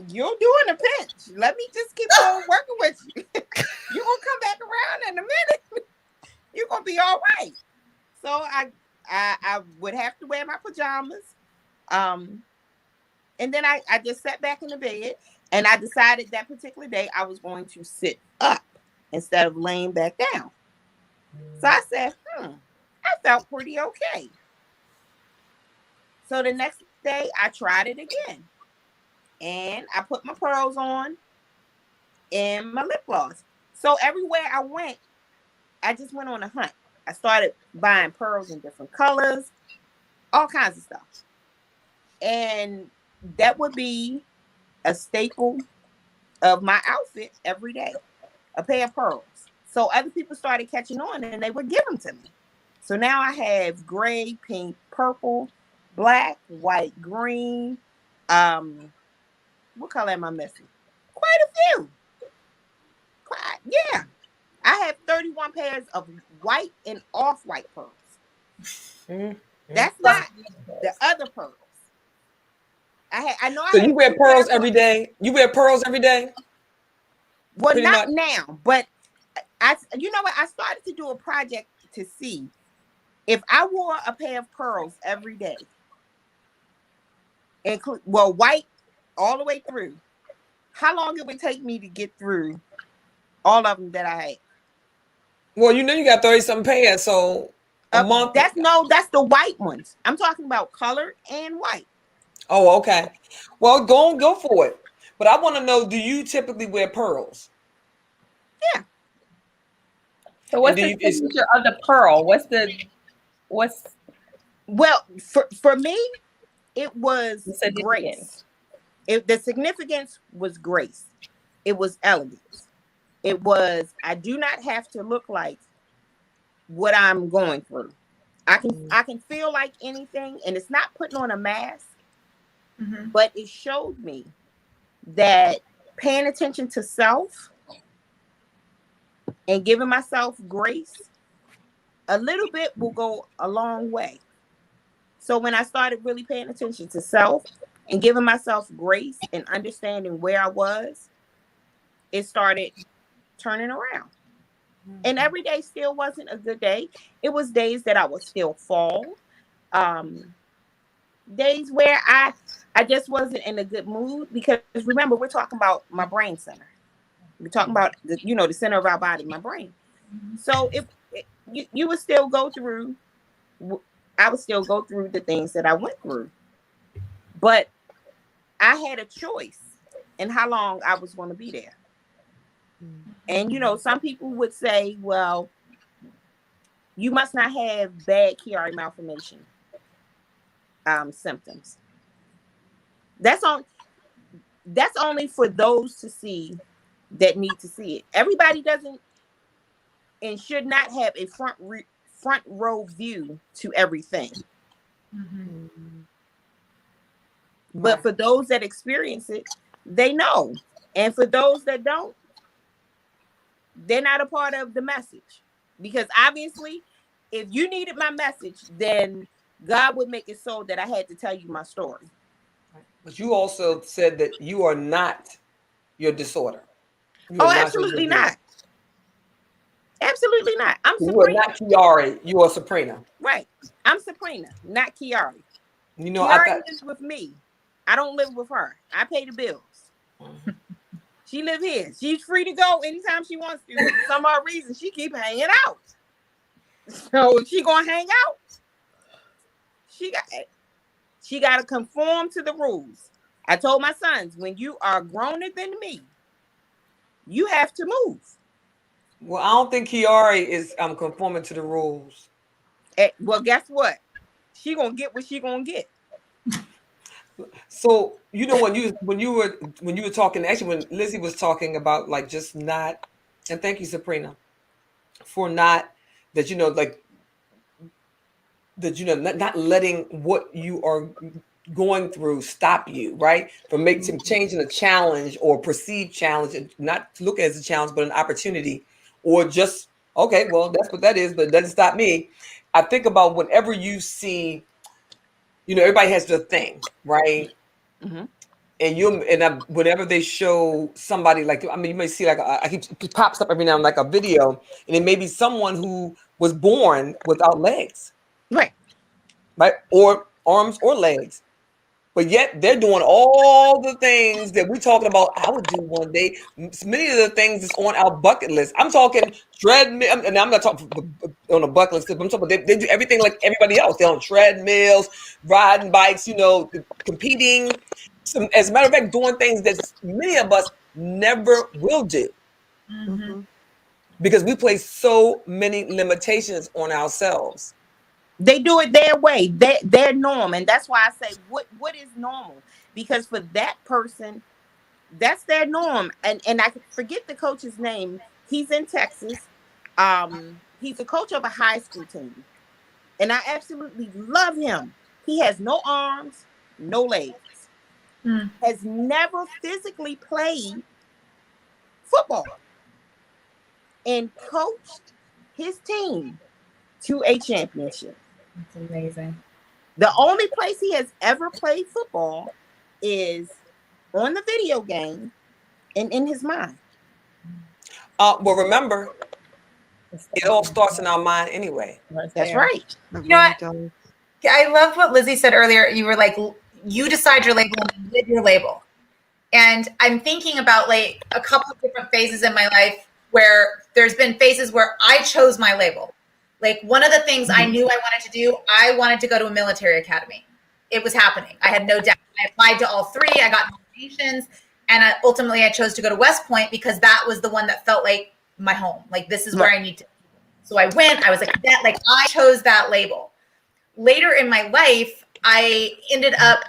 you're doing a pinch. Let me just keep on working with you. You're going to come back around in a minute. You're going to be all right. So I would have to wear my pajamas. And then I just sat back in the bed, and I decided that particular day I was going to sit up instead of laying back down. So I said, I felt pretty okay. So the next day I tried it again, and I put my pearls on and my lip gloss. So everywhere I went, I just went on a hunt. I started buying pearls in different colors, all kinds of stuff. And that would be a staple of my outfit every day, a pair of pearls. So other people started catching on and they would give them to me. So now I have gray, pink, purple, black, white, green, What color am I missing? Quite a few. Yeah. I have 31 pairs of white and off-white pearls. Mm-hmm. That's not the other pearls. I know So I you have wear two pearls pairs every of, day? You wear pearls every day? well, Pretty not much. now, but you know what? I started to do a project to see if I wore a pair of pearls every day, well, white all the way through, how long it would take me to get through all of them that I had. Well, you know you got 30-something pairs, so a month. That's the white ones. I'm talking about colored and white. Oh, okay. Well, go for it. But I want to know, do you typically wear pearls? Yeah. So And what's the signature of the pearl? What's well for me, it was the significance? grace. The significance was grace. It was elegance. It was, I do not have to look like what I'm going through. I can feel like anything, and it's not putting on a mask, but it showed me that paying attention to self and giving myself grace a little bit will go a long way. So when I started really paying attention to self and giving myself grace and understanding where I was, it started turning around. And every day still wasn't a good day. It was days that I would still fall. Days where I just wasn't in a good mood, because remember, we're talking about my brain center. We're talking about the center of our body, my brain. So if you would still go through, I would still go through the things that I went through, but I had a choice in how long I was going to be there. And some people would say, well, you must not have bad Chiari malformation symptoms. That's only for those to see that need to see it. Everybody doesn't and should not have a front row view to everything. But for those that experience it, they know. And for those that don't, they're not a part of the message. Because obviously, if you needed my message, then God would make it so that I had to tell you my story. But you also said that you are not your disorder. Oh, absolutely not. Absolutely not. I'm You are Sabrina. not Chiari. You are Sabrina. Right. I'm Sabrina, not Chiari. I Chiari thought lives with me. I don't live with her. I pay the bills. She live here. She's free to go anytime she wants to. For some odd reason, she keep hanging out. So if she gonna hang out, she got to conform to the rules. I told my sons, when you are growner than me, you have to move. Well, I don't think Chiari is conforming to the rules. Well, guess what? She gonna get what she gonna get. So when you were talking, actually when Lizzy was talking about like just not, and thank you, Sabrina, for not that like that not letting what you are going through stop you, right? From changing a challenge or perceived challenge, and not to look at it as a challenge, but an opportunity, or just okay, well that's what that is, but it doesn't stop me. I think about whenever you see, everybody has their thing, right? Mm-hmm. And whenever they show somebody, like, I mean, you may see like it pops up every now and like a video, and it may be someone who was born without legs, Right, or arms or legs, but yet they're doing all the things that we're talking about. I would do one day. Many of the things that's on our bucket list. I'm talking treadmill, and I'm not talking on a bucket list. I'm talking about they do everything like everybody else. They're on treadmills, riding bikes, competing. As a matter of fact, doing things that many of us never will do, because we place so many limitations on ourselves. they do it their way, their norm, and that's why I say what is normal, because for that person, that's their norm. And I forget the coach's name. He's in Texas. He's a coach of a high school team, and I absolutely love him. He has no arms, no legs, has never physically played football and coached his team to a championship. That's amazing. The only place he has ever played football is on the video game and in his mind. Well, remember, it all starts in our mind anyway. That's right. You know what? I love what Lizzy said earlier. You were like, you decide your label and you live your label. And I'm thinking about like a couple of different phases in my life where there's been phases where I chose my label. Like one of the things I knew I wanted to do, I wanted to go to a military academy. It was happening. I had no doubt. I applied to all three. I got nominations. And ultimately I chose to go to West Point because that was the one that felt like my home. Like this is where I need to. So I went, I was like, that, like I chose that label. Later in my life, I ended up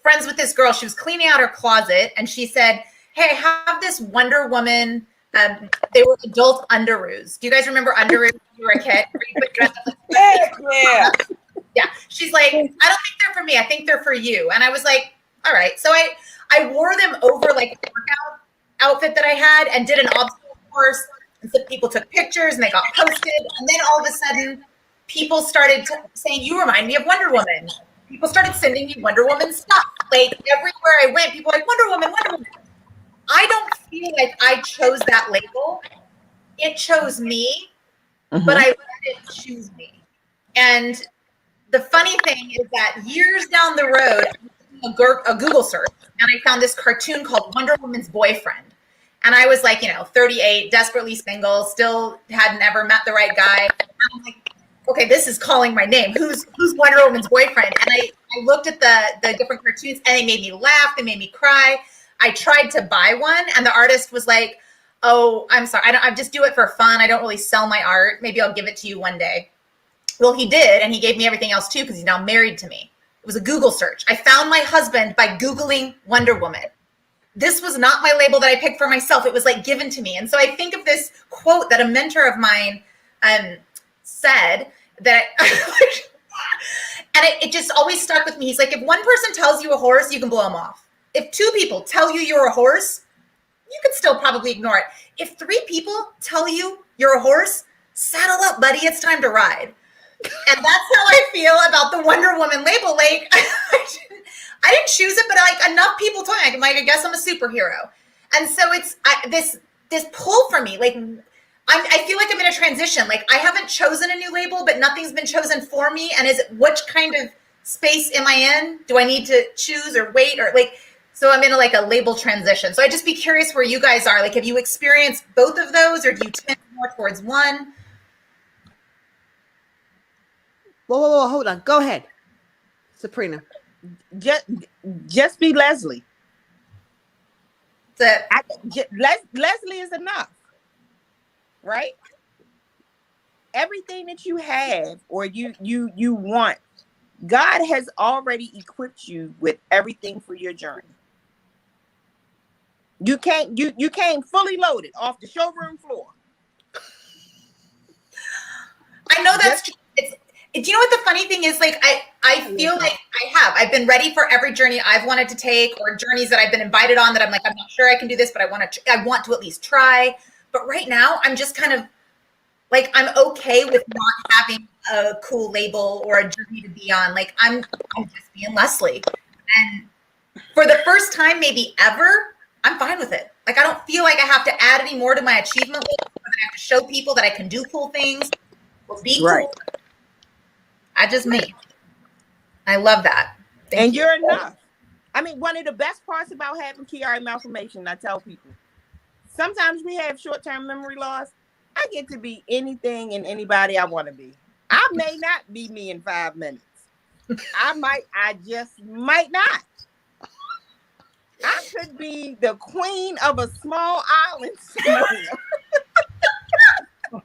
friends with this girl. She was cleaning out her closet and she said, hey, I have this Wonder Woman. They were adult underoos. Do you guys remember underoos when you were a kid? Where you put dress up Yeah. Yeah. She's like, I don't think they're for me. I think they're for you. And I was like, all right. So I wore them over like a workout outfit that I had and did an obstacle course. And so people took pictures and they got posted. And then all of a sudden, people started saying, you remind me of Wonder Woman. People started sending me Wonder Woman stuff. Like everywhere I went, people were like, Wonder Woman, Wonder Woman. I don't feel like I chose that label. It chose me, but I let it choose me. And the funny thing is that years down the road, I did a Google search, and I found this cartoon called Wonder Woman's Boyfriend. And I was like, 38, desperately single, still hadn't ever met the right guy. And I'm like, okay, this is calling my name. Who's Wonder Woman's boyfriend? And I looked at the different cartoons, and they made me laugh. They made me cry. I tried to buy one, and the artist was like, oh, I'm sorry. I just do it for fun. I don't really sell my art. Maybe I'll give it to you one day. Well, he did, and he gave me everything else, too, because he's now married to me. It was a Google search. I found my husband by Googling Wonder Woman. This was not my label that I picked for myself. It was, like, given to me. And so I think of this quote that a mentor of mine said that and it just always stuck with me. He's like, if one person tells you a horse, you can blow them off. If two people tell you you're a horse, you can still probably ignore it. If three people tell you you're a horse, saddle up, buddy. It's time to ride. And that's how I feel about the Wonder Woman label. Like, I didn't choose it, but like enough people told me, I guess I'm a superhero. And so it's this pull for me. Like, I feel like I'm in a transition. Like, I haven't chosen a new label, but nothing's been chosen for me. And which kind of space am I in? Do I need to choose or wait or like? So I'm in a label transition. So I'd just be curious where you guys are. Like, have you experienced both of those, or do you tend more towards one? Whoa, hold on. Go ahead, Sabrina. Just be Leslie. Leslie is enough, right? Everything that you have or you want, God has already equipped you with everything for your journey. You came fully loaded off the showroom floor. I know that's true. Do you know what the funny thing is? Like, I feel like I've been ready for every journey I've wanted to take, or journeys that I've been invited on that I'm like, I'm not sure I can do this, but I want to at least try. But right now I'm just kind of like, I'm okay with not having a cool label or a journey to be on. Like, I'm just being Leslie. And for the first time, maybe ever, I'm fine with it. Like, I don't feel like I have to add any more to my achievement list, or that I have to show people that I can do cool things or be cool. I just me. I love that. Thank you. You're enough. I mean, one of the best parts about having Chiari malformation, I tell people, sometimes we have short-term memory loss. I get to be anything and anybody I want to be. I may not be me in 5 minutes. I just might not. I could be the queen of a small island somewhere. But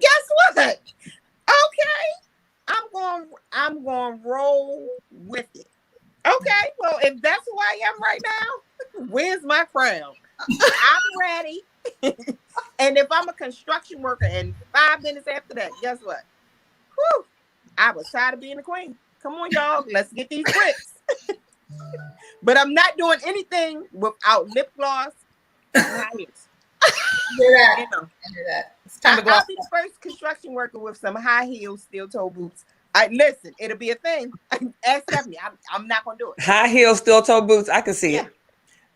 guess what? Okay, I'm going to roll with it. Okay, well, if that's who I am right now, where's my crown? I'm ready. And if I'm a construction worker and 5 minutes after that, guess what? Whew, I was tired of being a queen. Come on, y'all. Let's get these bricks. But I'm not doing anything without lip gloss and high heels. Do that. You know, I do that. It's time to go. I'll be the first construction worker with some high heels, steel toe boots. Listen, it'll be a thing. Ask Stephanie. I'm not gonna do it. High heel, steel toe boots. I can see Yeah. it.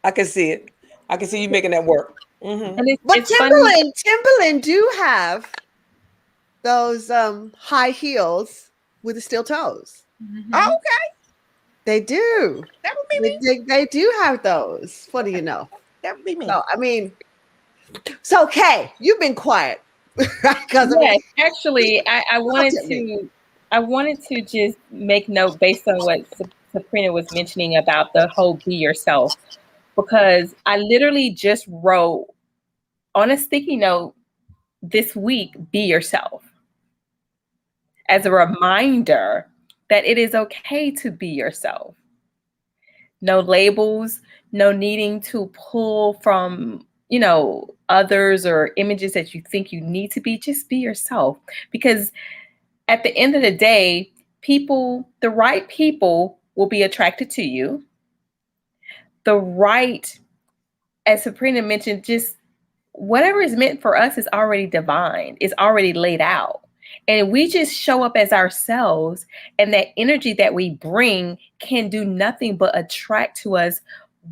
I can see it. I can see you making that work. And But it's funny. Timberland do have those high heels with the steel toes. Mm-hmm. Oh, okay. They do. That would be me. They do have those. What do you know? That would be me. No, I mean, so Kay, you've been quiet. Because Yes, actually, I wanted at me. to. I wanted to just make note based on what Sabrina was mentioning about the whole be yourself, because I literally just wrote on a sticky note this week, be yourself, as a reminder that it is okay to be yourself. No labels, no needing to pull from, others or images that you think you need to be. Just be yourself. Because at the end of the day, the right people will be attracted to you. The right, as Sabrina mentioned, just whatever is meant for us is already divine, is already laid out. And we just show up as ourselves, and that energy that we bring can do nothing but attract to us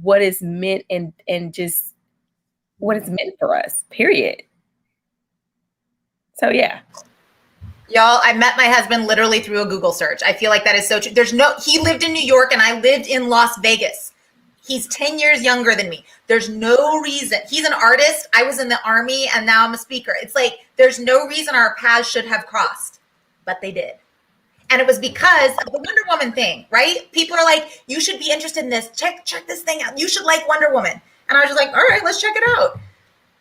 what is meant and just what is meant for us, period. So yeah. Y'all, I met my husband literally through a Google search. I feel like that is so true. He lived in New York and I lived in Las Vegas. He's 10 years younger than me. There's no reason. He's an artist. I was in the army and now I'm a speaker. It's like, there's no reason our paths should have crossed, but they did. And it was because of the Wonder Woman thing, right? People are like, you should be interested in this. Check this thing out. You should like Wonder Woman. And I was just like, all right, let's check it out.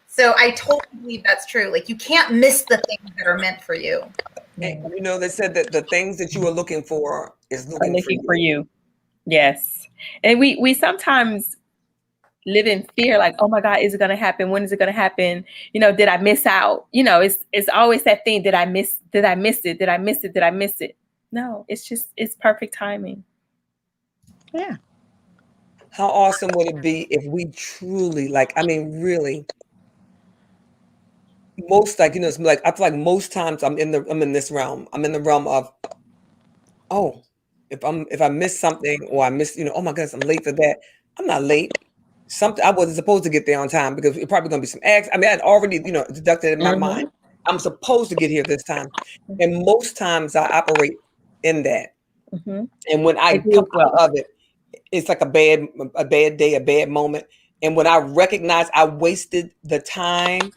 So I totally believe that's true. Like, you can't miss the things that are meant for you. And, they said that the things that you are looking for is looking for you. Yes. And we sometimes live in fear, like, oh my God, is it going to happen? When is it going to happen? Did I miss out? It's always that thing. Did I miss it? Did I miss it? No, it's perfect timing. Yeah. How awesome would it be if we truly, really, most, I feel like most times I'm in this realm. I'm in the realm of, oh, if I miss something or I miss, oh my goodness, I'm late for that. I'm not late. I wasn't supposed to get there on time because it's probably going to be some acts. I mean, I'd already, deducted in my mind. I'm supposed to get here this time. And most times I operate in that. Mm-hmm. And when I come out of it, it's like a bad day, a bad moment. And when I recognize I wasted the time,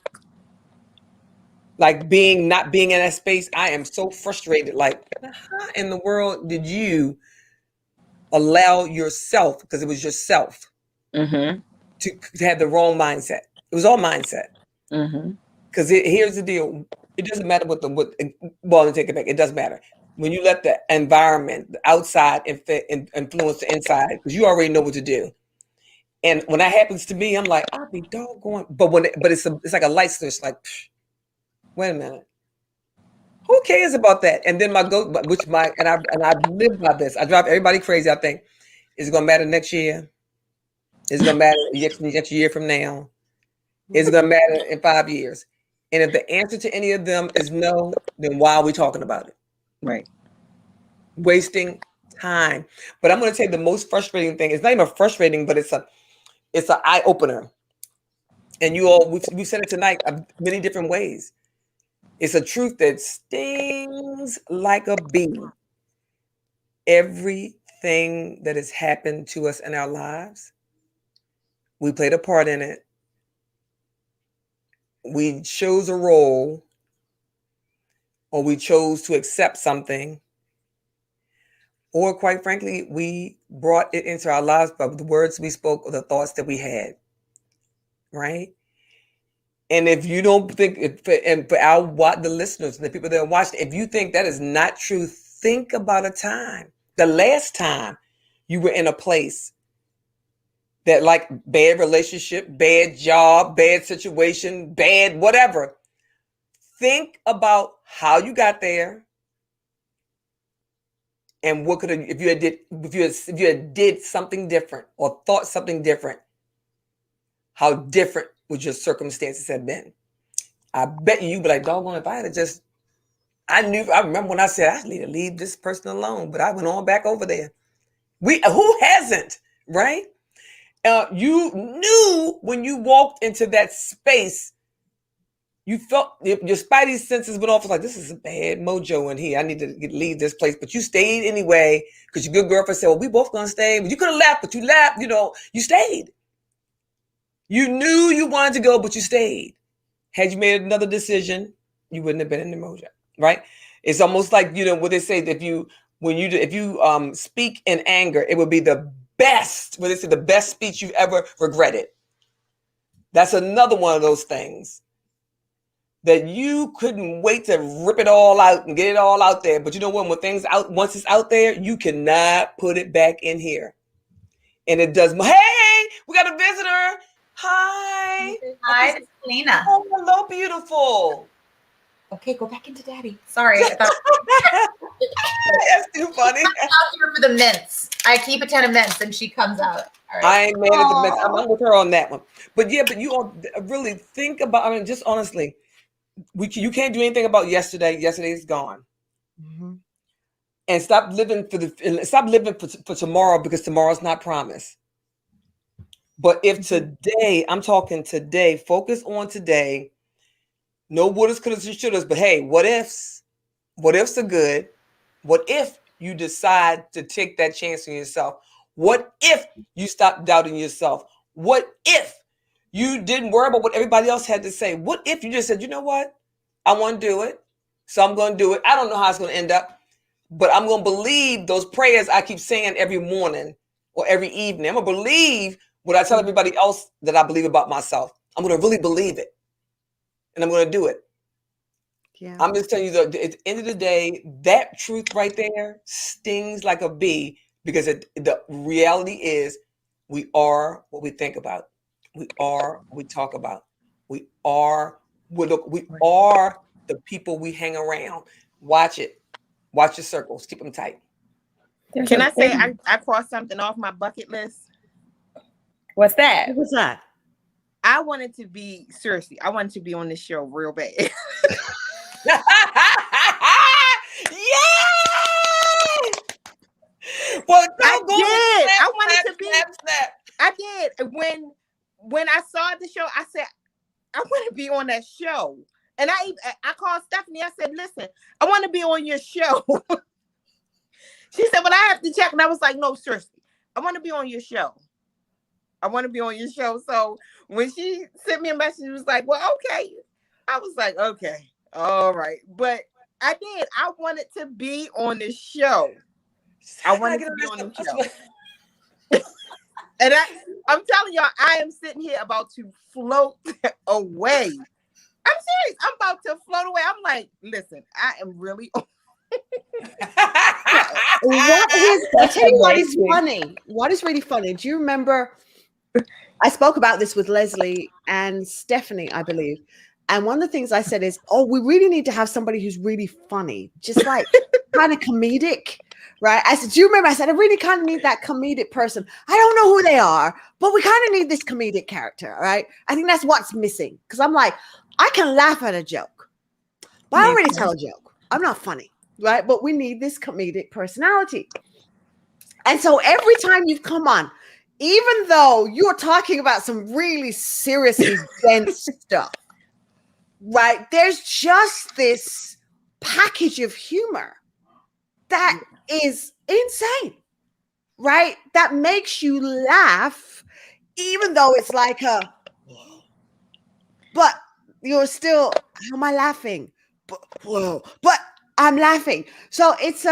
like not being in that space, I am so frustrated. Like, how in the world did you allow yourself, because it was yourself, to have the wrong mindset? It was all mindset. Because here's the deal. It doesn't matter well, take it back. It doesn't matter. When you let the environment, the outside influence the inside, because you already know what to do. And when that happens to me, I'm like, I'll be doggone. But it's like a light switch, like, wait a minute. Who cares about that? And then I've lived by this. I drive everybody crazy. I think, is it gonna matter next year? Is it gonna matter next year from now? Is it gonna matter in 5 years? And if the answer to any of them is no, then why are we talking about it? Right. Wasting time. But I'm gonna tell you the most frustrating thing. It's not even frustrating, but it's an eye opener. And we've said it tonight many different ways. It's a truth that stings like a bee. Everything that has happened to us in our lives, we played a part in it. We chose a role, or we chose to accept something, or quite frankly, we brought it into our lives by the words we spoke or the thoughts that we had, right? And if you don't think, and for the listeners and the people that are watching, if you think that is not true, think about a time, the last time you were in a place that, like, bad relationship, bad job, bad situation, bad whatever. Think about how you got there And what could have, if you had did something different or thought something different, how different would your circumstances have been? I bet you'd be like, doggone, if I had just, I remember when I said I need to leave this person alone, but I went on back over there. Who hasn't, right? You knew when you walked into that space, you felt your spidey senses went off. It's like, this is a bad mojo in here. I need to leave this place. But you stayed anyway because your good girlfriend said, well, we both going to stay. But you could have left, but you left. You stayed. You knew you wanted to go, but you stayed. Had you made another decision, you wouldn't have been in the mojo, right? It's almost like, what they say, that if you speak in anger, it would be the best, what they say, the best speech you've ever regretted. That's another one of those things that you couldn't wait to rip it all out and get it all out there. But you know what? When things out, once it's out there, you cannot put it back in here. And it does. Hey, we got a visitor. Hi. Hi, it's Lena. Oh, hello, beautiful. Okay, go back into daddy. Sorry. I thought that's too funny. I'm out here for the mints. I keep a 10 of mints and she comes out. All right. I ain't mad at the mints. I'm with her on that one. But you all really think about, just honestly, you can't do anything about yesterday. Yesterday is gone. Mm-hmm. And stop living for tomorrow, because tomorrow's not promised. But if today, I'm talking today, focus on today. No wouldas, couldas, and shouldas, but hey, what ifs? What ifs are good? What if you decide to take that chance on yourself? What if you stop doubting yourself? What if you didn't worry about what everybody else had to say? What if you just said, you know what? I want to do it, so I'm going to do it. I don't know how it's going to end up, but I'm going to believe those prayers I keep saying every morning or every evening. I'm going to believe what I tell everybody else that I believe about myself. I'm going to really believe it. And I'm going to do it. Yeah. I'm just telling you, at the end of the day, that truth right there stings like a bee, because the reality is we are what we think about. We are what we talk about. We are the people we hang around. Watch it. Watch your circles. Keep them tight. Can I say I crossed something off my bucket list? What's that? What was that? I wanted to be on this show real bad. Yay! Well, I wanted to be. I did. When I saw the show, I said, I want to be on that show. And I called Stephanie. I said, listen, I want to be on your show. She said, well, I have to check. And I was like, no, seriously, I want to be on your show. I want to be on your show. So when she sent me a message, it was like, well, okay. I was like, okay, all right. But I did. I wanted to be on the show. I wanted to be on the show. And I'm telling y'all, I am sitting here about to float away. I'm serious. I'm about to float away. I'm like, listen, I am really. I'll tell you what is funny. What is really funny? Do you remember? I spoke about this with Leslie and Stephanie, I believe. And one of the things I said is, we really need to have somebody who's really funny, just like kind of comedic, right? I said, do you remember? I said, I really kind of need that comedic person. I don't know who they are, but we kind of need this comedic character, right? I think that's what's missing. Because I'm like, I can laugh at a joke, but I don't really tell a joke. I'm not funny, right? But we need this comedic personality. And so every time you've come on, even though you're talking about some really seriously dense stuff, right? There's just this package of humor that is insane, right? That makes you laugh, even though it's like but you're still, how am I laughing? But I'm laughing. So it's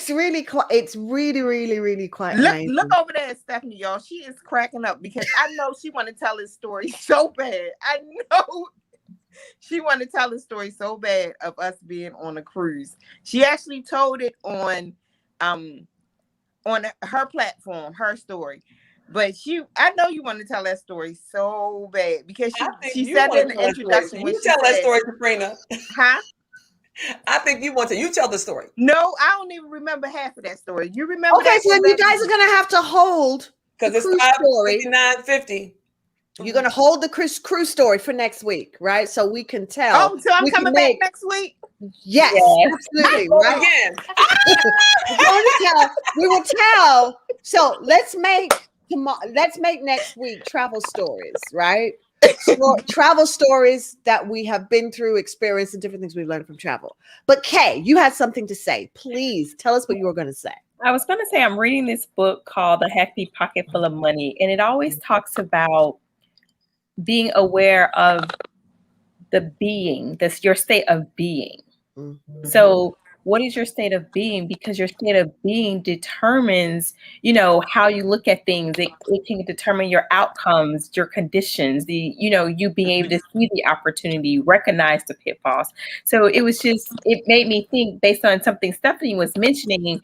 really quite amazing. Look over there at Stephanie, y'all. She is cracking up because I know she want to tell this story so bad. I know she want to tell the story so bad of us being on a cruise. She actually told it on her platform, her story. But I know you want to tell that story so bad because she said in the introduction. You tell that story, Sabrina. Huh? I think you want to. You tell the story. No, I don't even remember half of that story. You remember Okay, that? so then you guys are gonna have to hold the Because it's cruise story. $5:59.50. You're gonna hold the cruise story for next week, right? So we can tell. Oh, so I'm we can coming back next week. Yes, Yes. absolutely. Go Right? again. We will tell. So let's make next week travel stories, right? So, travel stories that we have been through, experienced, and different things we've learned from travel. But Kay, you had something to say. Please tell us what you were going to say. I was going to say I'm reading this book called The Happy Pocket Full of Money, and it always talks about being aware of your state of being. Mm-hmm. So what is your state of being? Because your state of being determines, how you look at things. It can determine your outcomes, your conditions, you being able to see the opportunity, recognize the pitfalls. So it made me think based on something Stephanie was mentioning,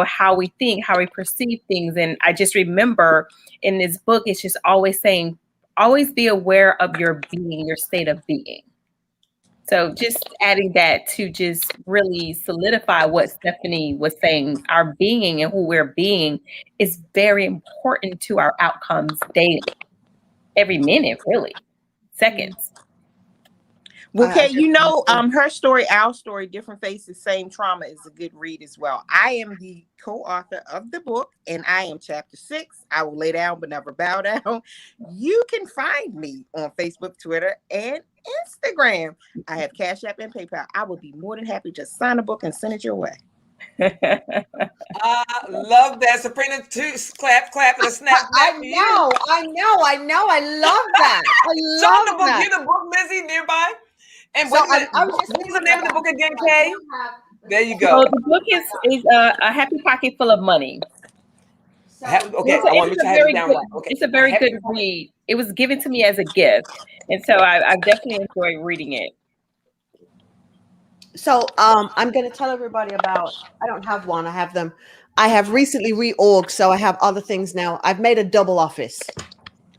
how we think, how we perceive things. And I just remember in this book, it's just always saying, always be aware of your being, your state of being. So just adding that to just really solidify what Stephanie was saying, our being and who we're being is very important to our outcomes daily, every minute, really, seconds. Well, okay, her story, our story, different faces, same trauma is a good read as well. I am the co-author of the book, and I am chapter 6. I will lay down but never bow down. You can find me on Facebook, Twitter, and Instagram. I have Cash App and PayPal. I would be more than happy to sign a book and send it your way. I love that. Sabrina, clap, and a snap. I know. I love that. Get the book, Lizzy, nearby. And so what was the name of the book again, Kay? There you go. So the book is A Happy Pocket Full of Money. Okay, I want to make sure I have it down right. Okay. It's a very good read. It was given to me as a gift, and so I definitely enjoy reading it. So I'm going to tell everybody about. I don't have one. I have them. I have recently reorged, so I have other things now. I've made a double office,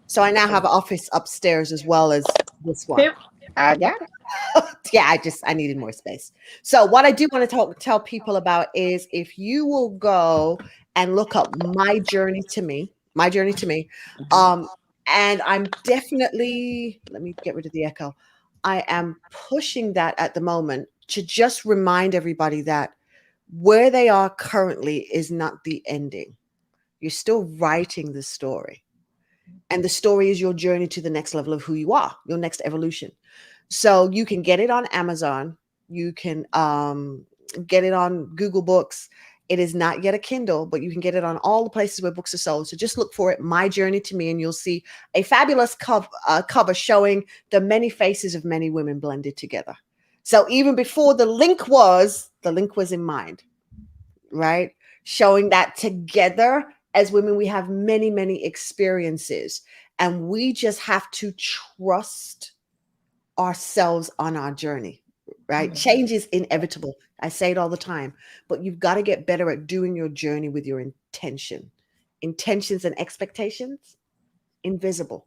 so I now have an office upstairs as well as this one. I got it. Yeah, I needed more space. So what I do want to tell people about is if you will go and look up My Journey to Me, and I'm definitely, let me get rid of the echo. I am pushing that at the moment to just remind everybody that where they are currently is not the ending. You're still writing the story. And the story is your journey to the next level of who you are, your next evolution. So you can get it on Amazon. You can get it on Google Books. It is not yet a Kindle, but you can get it on all the places where books are sold. So just look for it, My Journey to Me, and you'll see a fabulous cover showing the many faces of many women blended together. So even before the link was in mind, right? Showing that together as women, we have many, many experiences, and we just have to trust ourselves on our journey, right? Mm-hmm. Change is inevitable. I say it all the time, but you've got to get better at doing your journey with your intentions and expectations, invisible.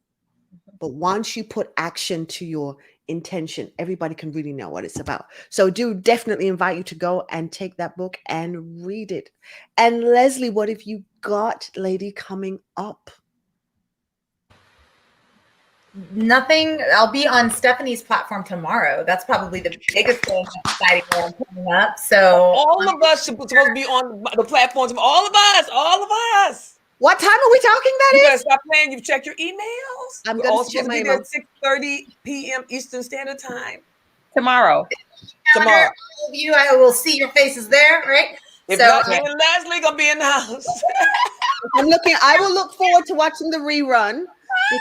But once you put action to your intention, everybody can really know what it's about. So do definitely invite you to go and take that book and read it. And Leslie, what have you got, lady, coming up? Nothing. I'll be on Stephanie's platform tomorrow. That's probably the biggest thing that's exciting coming up. So all of us supposed to be on the platforms of all of us. What time are we talking about? You gotta stop playing. You've checked your emails. I'm going to check my email. At 6:30 p.m. Eastern Standard Time. Tomorrow. All of you, I will see your faces there, right? If not, me and Leslie gonna be in the house. I will look forward to watching the rerun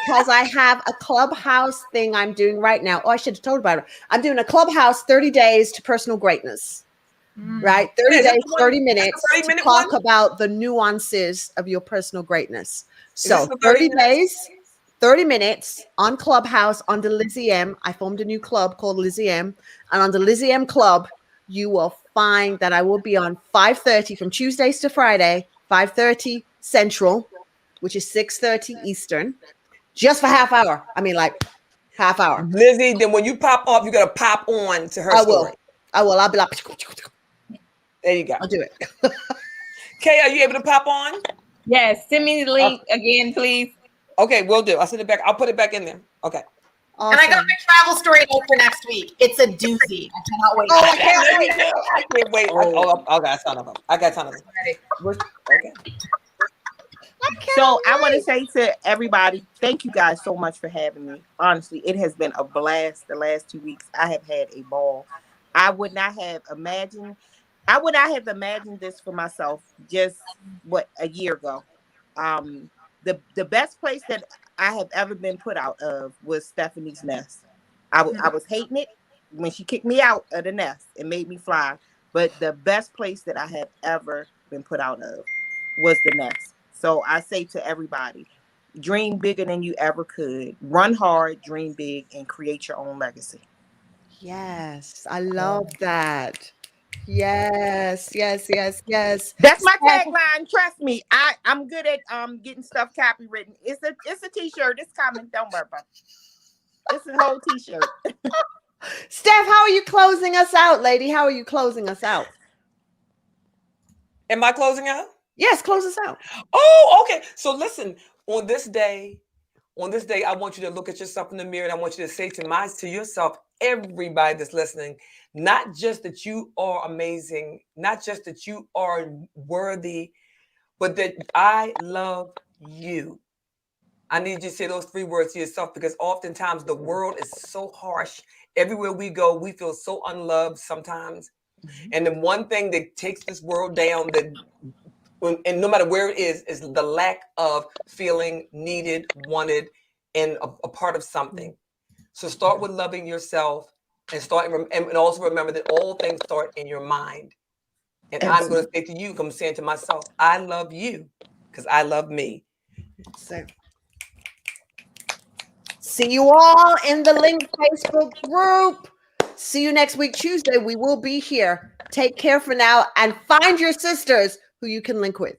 because I have a Clubhouse thing I'm doing right now. Oh, I should have told about it. I'm doing a Clubhouse 30 days to personal greatness. Right? 30 days, 30 minutes to talk about the nuances of your personal greatness. So 30 days, 30 minutes on Clubhouse under Lizzy M. I formed a new club called Lizzy M. And on the Lizzy M Club, you will find that I will be on 5:30 from Tuesdays to Friday, 5:30 Central, which is 6:30 Eastern, just for half hour. I mean, like half hour. Lizzy, then when you pop off, you got to pop on to her story. Well, I'll be like, There you go. I'll do it. Kay, are you able to pop on? Yes, send me the link again, please. Okay, we'll do. I'll send it back. I'll put it back in there. Okay. Awesome. And I got my travel story for next week. It's a doozy. I cannot wait. Oh, I can't wait. I can't wait. I got a ton of them. I got a ton of them. Okay. So I want to say to everybody, thank you guys so much for having me. Honestly, it has been a blast the last 2 weeks. I have had a ball. I would not have imagined this for myself just a year ago. The best place that I have ever been put out of was Stephanie's nest. I was hating it when she kicked me out of the nest and made me fly. But the best place that I have ever been put out of was the nest. So I say to everybody, dream bigger than you ever could. Run hard, dream big, and create your own legacy. Yes, I love that. Yes. That's my tagline. Trust me, I'm good at getting stuff copywritten. It's a t-shirt. It's coming. Don't worry about it. It's a whole t-shirt. Steph, how are you closing us out, lady? How are you closing us out? Am I closing out? Yes, close us out. Oh, okay. So listen, on this day, I want you to look at yourself in the mirror and I want you to say to yourself, everybody that's listening, not just that you are amazing, not just that you are worthy, but that I love you. I need you to say those 3 words to yourself because oftentimes the world is so harsh. Everywhere we go, we feel so unloved sometimes. And the one thing that takes this world down, and no matter where it is the lack of feeling needed, wanted, and a part of something. So start with loving yourself and also remember that all things start in your mind. And I'm going to say to you, I'm saying to myself, I love you because I love me. So, see you all in the link Facebook group. See you next week, Tuesday. We will be here. Take care for now and find your sisters who you can link with.